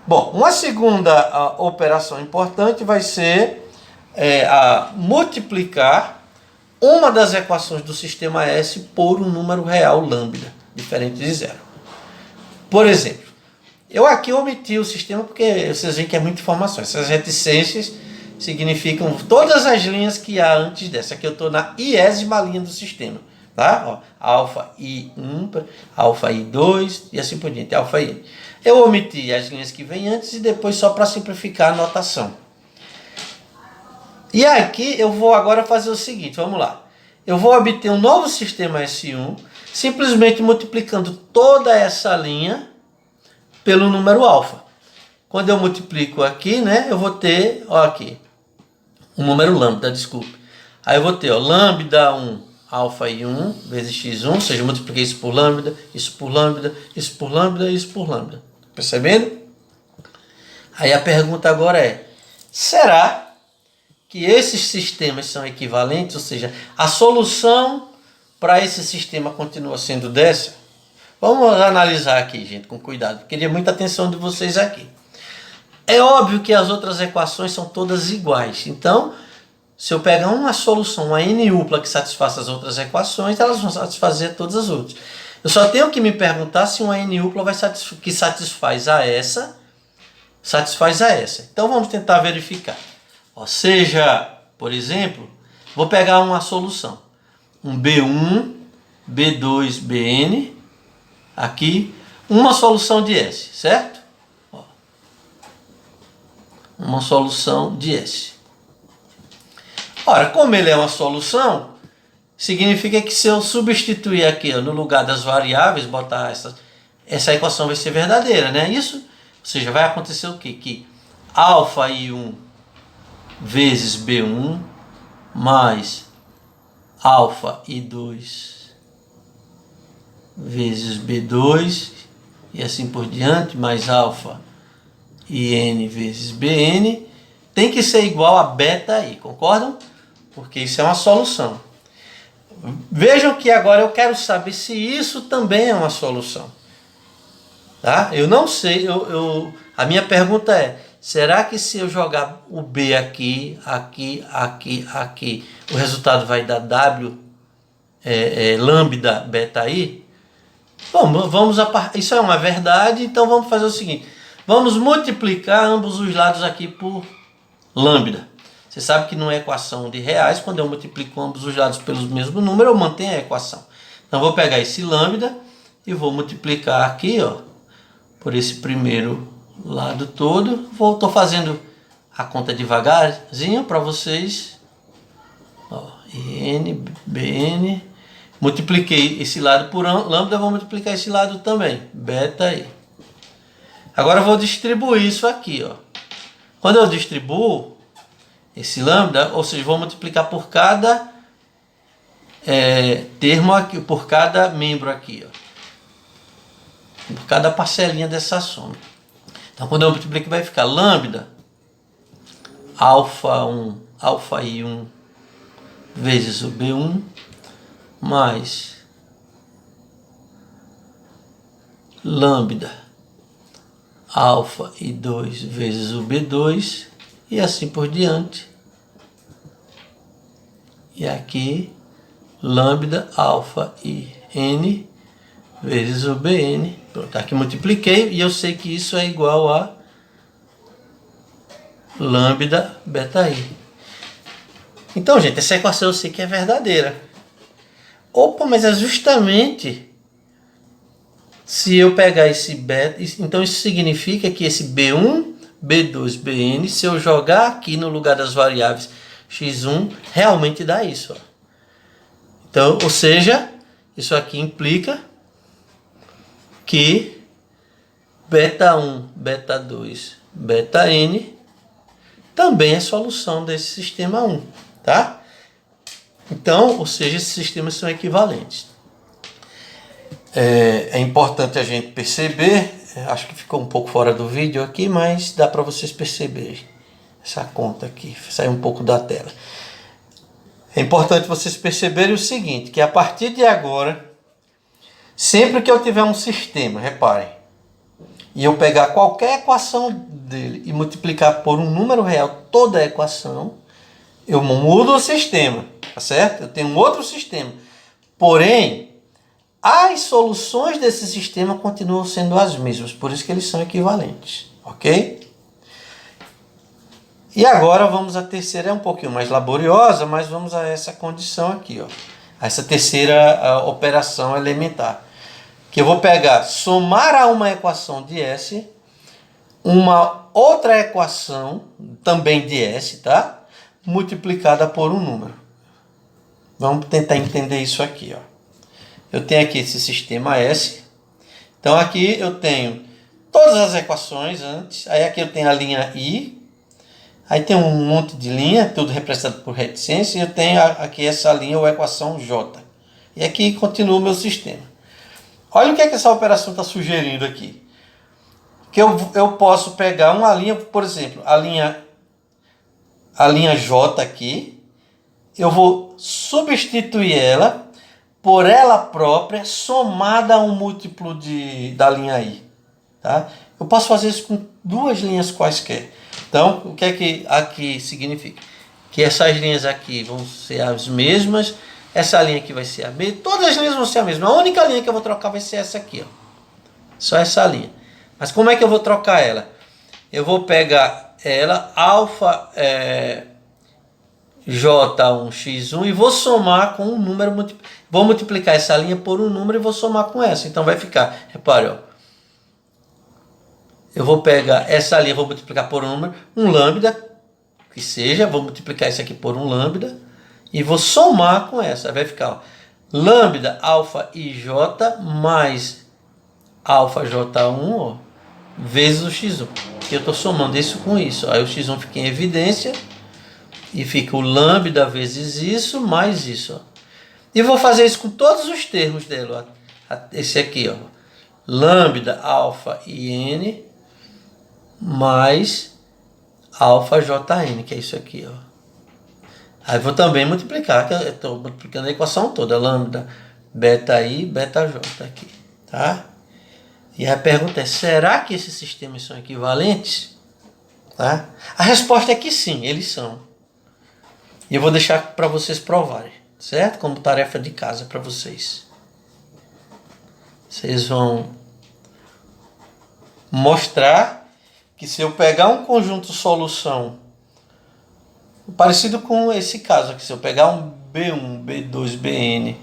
Bom, uma segunda operação importante vai ser a multiplicar uma das equações do sistema S por um número real lambda, diferente de zero. Por exemplo, eu aqui omiti o sistema porque vocês veem que é muita informação. Essas reticências significam todas as linhas que há antes dessa. Aqui eu estou na iésima linha do sistema. Tá? Ó, alfa I1, alfa I2 e assim por diante, alfa I. Eu omiti as linhas que vêm antes e depois só para simplificar a notação. E aqui eu vou agora fazer o seguinte, vamos lá. Eu vou obter um novo sistema S1 simplesmente multiplicando toda essa linha pelo número alfa. Quando eu multiplico aqui, né, eu vou ter, ó, aqui, um número lambda, desculpe. Aí eu vou ter, ó, lambda 1 alfa I1 vezes x1, ou seja, eu multipliquei isso por lambda, isso por lambda, isso por lambda, isso por lambda. Percebendo? Aí a pergunta agora é, será que esses sistemas são equivalentes? Ou seja, a solução para esse sistema continua sendo dessa? Vamos analisar aqui, gente, com cuidado. Queria muita atenção de vocês aqui. É óbvio que as outras equações são todas iguais. Então, se eu pegar uma solução, uma n-upla que satisfaça as outras equações, elas vão satisfazer todas as outras. Eu só tenho que me perguntar se uma n-upla que satisfaz a essa, satisfaz a essa. Então vamos tentar verificar. Ó, seja, por exemplo, vou pegar uma solução. Um B1, B2, Bn, aqui, uma solução de S, certo? Ó, uma solução de S. Ora, como ele é uma solução, significa que se eu substituir aqui, ó, no lugar das variáveis, botar essa equação vai ser verdadeira, né? Isso, ou seja, vai acontecer o quê? Que alfa I1 vezes B1 mais alfa I2 vezes B2 e assim por diante, mais alfa IN vezes BN, tem que ser igual a beta I, concordam? Porque isso é uma solução. Vejam que agora eu quero saber se isso também é uma solução. Tá? Eu não sei, a minha pergunta é, será que se eu jogar o B aqui, aqui, aqui, aqui, o resultado vai dar W lambda beta I? Bom, isso é uma verdade, então vamos fazer o seguinte. Vamos multiplicar ambos os lados aqui por lambda. Você sabe que numa equação de reais, quando eu multiplico ambos os lados pelos mesmo número, eu mantenho a equação. Então, eu vou pegar esse lambda e vou multiplicar aqui, ó, por esse primeiro lado todo. Estou fazendo a conta devagarzinho para vocês. Ó, IN, BN. Multipliquei esse lado por lambda, vou multiplicar esse lado também. Beta I. Agora eu vou distribuir isso aqui, ó. Quando eu distribuo esse lambda, ou seja, vou multiplicar por cada termo aqui, por cada membro aqui, ó, por cada parcelinha dessa soma. Então, quando eu multiplico, vai ficar lambda alfa 1, alfa I1 vezes o B1 mais lambda alfa I2 vezes o B2 e assim por diante. E aqui lambda alfa IN vezes o BN. Pronto, aqui multipliquei e eu sei que isso é igual a lambda beta I. Então, gente, essa equação eu sei que é verdadeira. Opa, mas é justamente Se eu pegar esse beta, então isso significa que esse B1, B2, Bn, se eu jogar aqui no lugar das variáveis x1, realmente dá isso. Ó. Então, ou seja, isso aqui implica que beta 1, beta 2, beta n também é solução desse sistema 1, tá? Então, ou seja, esses sistemas são equivalentes. É importante a gente perceber, acho que ficou um pouco fora do vídeo aqui, mas dá para vocês perceberem essa conta aqui, saiu um pouco da tela. É importante vocês perceberem o seguinte, que a partir de agora, sempre que eu tiver um sistema, reparem, e eu pegar qualquer equação dele e multiplicar por um número real toda a equação, eu mudo o sistema, tá certo? Eu tenho um outro sistema. Porém, as soluções desse sistema continuam sendo as mesmas, por isso que eles são equivalentes, ok? E agora vamos à terceira, é um pouquinho mais laboriosa, mas vamos a essa condição aqui, ó. Essa terceira operação elementar. Que eu vou pegar, somar a uma equação de S, uma outra equação, também de S, tá? Multiplicada por um número. Vamos tentar entender isso aqui, ó. Eu tenho aqui esse sistema S. Então aqui eu tenho todas as equações antes. Aí aqui eu tenho a linha I. Aí tem um monte de linha, tudo representado por reticência. E eu tenho aqui essa linha ou equação J. E aqui continua o meu sistema. Olha o que é que essa operação está sugerindo aqui. Que eu posso pegar uma linha, por exemplo, a linha J aqui. Eu vou substituir ela por ela própria somada a um múltiplo da linha I. Tá? Eu posso fazer isso com duas linhas quaisquer. Então, o que é que aqui significa? Que essas linhas aqui vão ser as mesmas. Essa linha aqui vai ser a mesma. Todas as linhas vão ser a mesma. A única linha que eu vou trocar vai ser essa aqui. Ó. Só essa linha. Mas como é que eu vou trocar ela? Eu vou pegar ela, alfa J1x1, e vou somar com um número. Vou multiplicar essa linha por um número e vou somar com essa. Então vai ficar, repare, ó. Eu vou pegar essa linha, vou multiplicar por um número, um lambda, que seja, vou multiplicar isso aqui por um lambda, e vou somar com essa. Aí vai ficar, ó, lambda alfa ij mais alfa j1, ó, vezes o x1. E eu estou somando isso com isso. Ó. Aí o x1 fica em evidência, e fica o lambda vezes isso, mais isso. Ó. E vou fazer isso com todos os termos dele. Ó. Esse aqui, ó, lambda alfa in mais alfa jn, que é isso aqui, ó. Aí vou também multiplicar, que eu estou multiplicando a equação toda, lambda beta i, beta j aqui, tá? E a pergunta é, será que esses sistemas são equivalentes? Tá? A resposta é que sim, eles são. E eu vou deixar para vocês provarem, certo? Como tarefa de casa para vocês. Vocês vão mostrar que se eu pegar um conjunto solução parecido com esse caso aqui, se eu pegar um B1, B2, Bn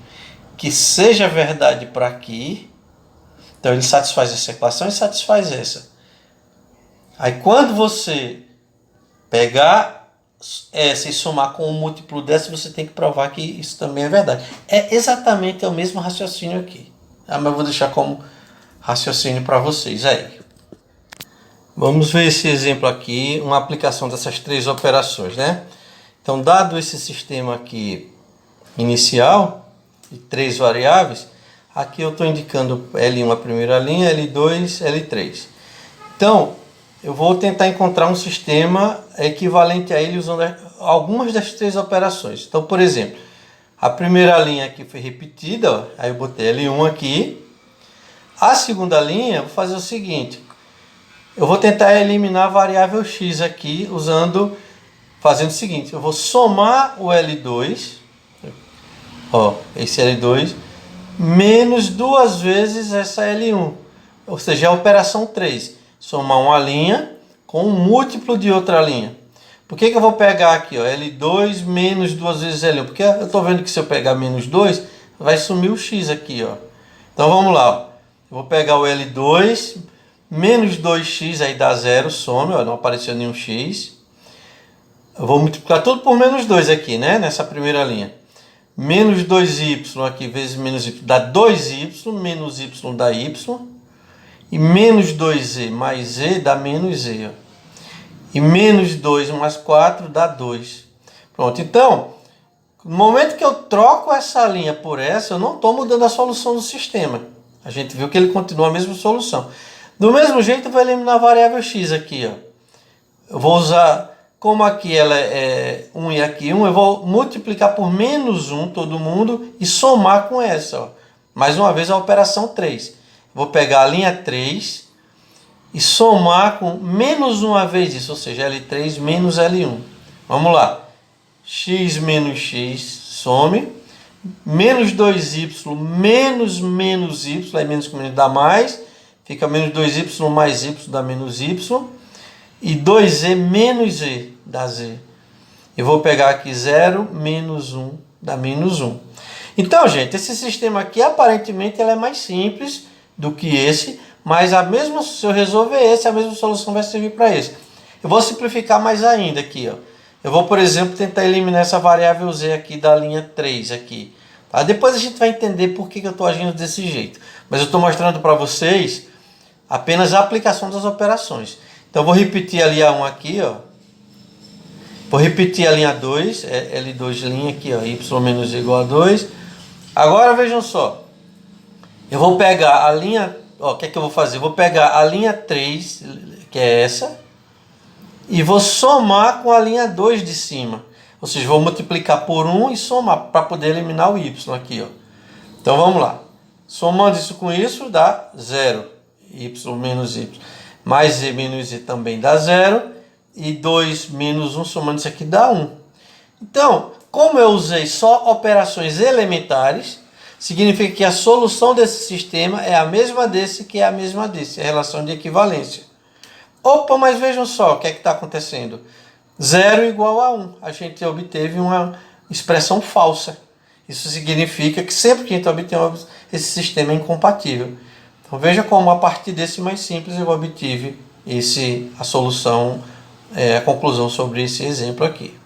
que seja verdade para aqui, então ele satisfaz essa equação e satisfaz essa. Aí quando você pegar essa e somar com um múltiplo dessa, você tem que provar que isso também é verdade. É exatamente o mesmo raciocínio aqui. Mas eu vou deixar como raciocínio para vocês aí. Vamos ver esse exemplo aqui, uma aplicação dessas três operações, né? Então, dado esse sistema aqui inicial, de três variáveis, aqui eu estou indicando L1 a primeira linha, L2, L3. Então, eu vou tentar encontrar um sistema equivalente a ele usando algumas das três operações. Então, por exemplo, a primeira linha aqui foi repetida, ó, aí eu botei L1 aqui. A segunda linha, eu vou fazer o seguinte, eu vou tentar eliminar a variável x aqui, fazendo o seguinte, eu vou somar o L2, ó, esse L2, menos duas vezes essa L1, ou seja, a operação 3, somar uma linha com um múltiplo de outra linha. Por que eu vou pegar aqui, ó, L2 menos duas vezes L1? Porque eu estou vendo que se eu pegar menos 2, vai sumir o x aqui, ó. Então vamos lá, ó. Eu vou pegar o L2, menos 2x aí dá 0, some, ó, não apareceu nenhum x. Eu vou multiplicar tudo por menos 2 aqui, né? Nessa primeira linha. Menos 2y aqui vezes menos y dá 2y, menos y dá y. E menos 2z mais z dá menos z. Ó. E menos 2 mais 4 dá 2. Pronto, então, no momento que eu troco essa linha por essa, eu não estou mudando a solução do sistema. A gente viu que ele continua a mesma solução. Do mesmo jeito, eu vou eliminar a variável x aqui. Ó. Eu vou usar, como aqui ela é 1 e aqui 1, eu vou multiplicar por menos 1 todo mundo e somar com essa. Ó. Mais uma vez a operação 3. Vou pegar a linha 3 e somar com menos uma vez isso, ou seja, L3 menos L1. Vamos lá. X menos x, some. Menos 2y menos menos y, aí menos com menos dá mais. Fica menos 2y mais y dá menos y. E 2z menos z dá z. Eu vou pegar aqui 0 menos 1 dá menos 1. Então, gente, esse sistema aqui aparentemente ele é mais simples do que esse, mas se eu resolver esse, a mesma solução vai servir para esse. Eu vou simplificar mais ainda aqui, ó. Eu vou, por exemplo, tentar eliminar essa variável z aqui da linha 3 aqui. Tá? Depois a gente vai entender por que eu estou agindo desse jeito. Mas eu estou mostrando para vocês apenas a aplicação das operações. Então eu vou repetir a linha 1 aqui, ó. Vou repetir a linha 2, L2 linha aqui, ó, y menos z igual a 2. Agora vejam só. Eu vou pegar a linha, ó, o que é que eu vou fazer? Eu vou pegar a linha 3, que é essa, e vou somar com a linha 2 de cima. Ou seja, vou multiplicar por 1 e somar para poder eliminar o y aqui. Ó. Então vamos lá. Somando isso com isso dá 0. Y menos y. Mais z menos z também dá 0. E 2 menos 1 somando isso aqui dá 1. Então, como eu usei só operações elementares, significa que a solução desse sistema é a mesma desse que é a mesma desse. É a relação de equivalência. Opa, mas vejam só o que é que está acontecendo. 0 igual a 1. A gente obteve uma expressão falsa. Isso significa que sempre que a gente obtém esse sistema é incompatível. Então veja como a partir desse mais simples eu obtive a solução, a conclusão sobre esse exemplo aqui.